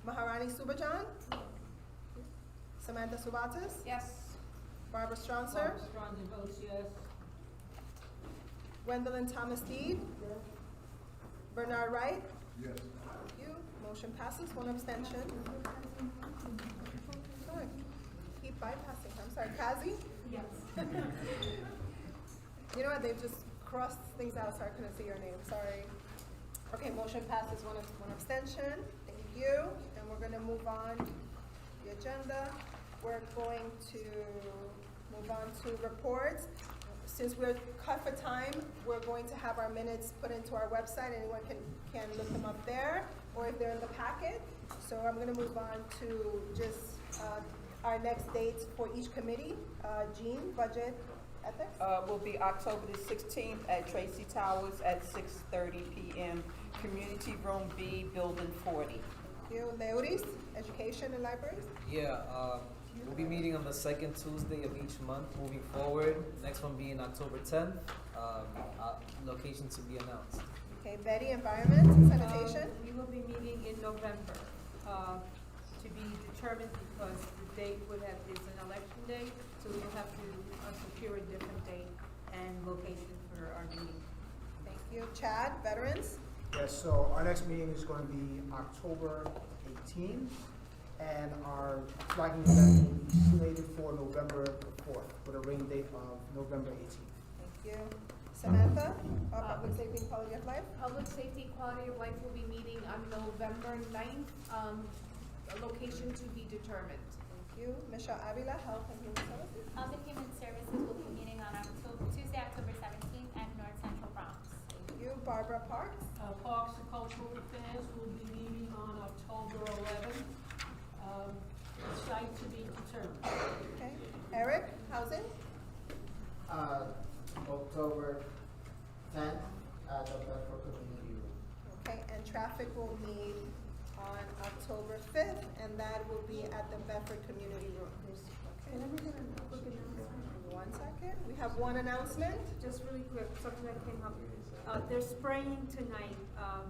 Maharani Subajan? Samantha Subatis? Yes. Barbara Stronser? Strongly votes yes. Gwendolyn Thomas Deed? Bernard Wright? Yes. Thank you. Motion passes, one abstention. Sorry. Keep bypassing, I'm sorry. Kazi? Yes. You know what, they've just crossed things out, so I couldn't see your name, sorry. Okay, motion passes, one abstention. Thank you. And we're gonna move on the agenda. We're going to move on to reports. Since we're cut for time, we're going to have our minutes put into our website. Anyone can look them up there, or if they're in the packet. So I'm gonna move on to just our next dates for each committee. Jean, budget, ethics? Will be October the 16th at Tracy Towers at 6:30 p.m. Community Room B, Building 40. Thank you. Leoris, education and libraries? Yeah, we'll be meeting on the second Tuesday of each month moving forward. Next one being October 10th. Location to be announced. Okay, Betty, environment and sanitation? We will be meeting in November, to be determined because the date is an election day, so we will have to secure a different date and location for our meeting. Thank you. Chad, veterans? Yes, so our next meeting is going to be October 18th, and our flagging event will be slated for November 4th, with a rain date of November 18th. Thank you. Samantha, Public Safety and Quality of Life. Public Safety Quality of Life will be meeting on November 9th, a location to be determined. Thank you. Michelle Avila, Health and Human Services. Health and Human Services will be meeting on Tuesday, October 17th at North Central Bronx. Thank you. Barbara Parks. Parks and Cultural Affairs will be meeting on October 11th. Site to be determined. Okay. Eric, Housing. October 10th at the Bedford Community Room. Okay, and Traffic will meet on October 5th, and that will be at the Bedford Community Room. Okay. One second. We have one announcement. Just really quick, something that came up. They're spraying tonight,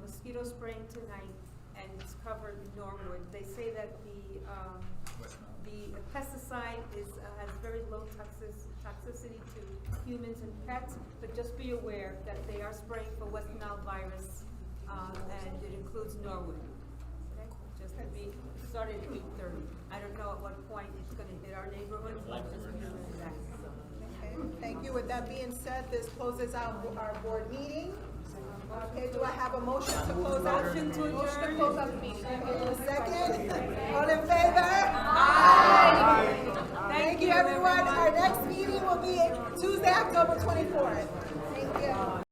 mosquito spraying tonight, and it's covered in Norwood. They say that the pesticide has very low toxicity to humans and pets, but just be aware that they are spraying for West Nile virus, and it includes Norwood. Okay? Just to be started at 8:30. I don't know at what point it's going to hit our neighborhood, but just be aware of that. Okay, thank you. With that being said, this closes out our board meeting. Okay, do I have a motion to close out? Motion to adjourn. Motion to close out the meeting. Second? All in favor? Aye. Thank you, everyone. Our next meeting will be Tuesday, October 24th. Thank you.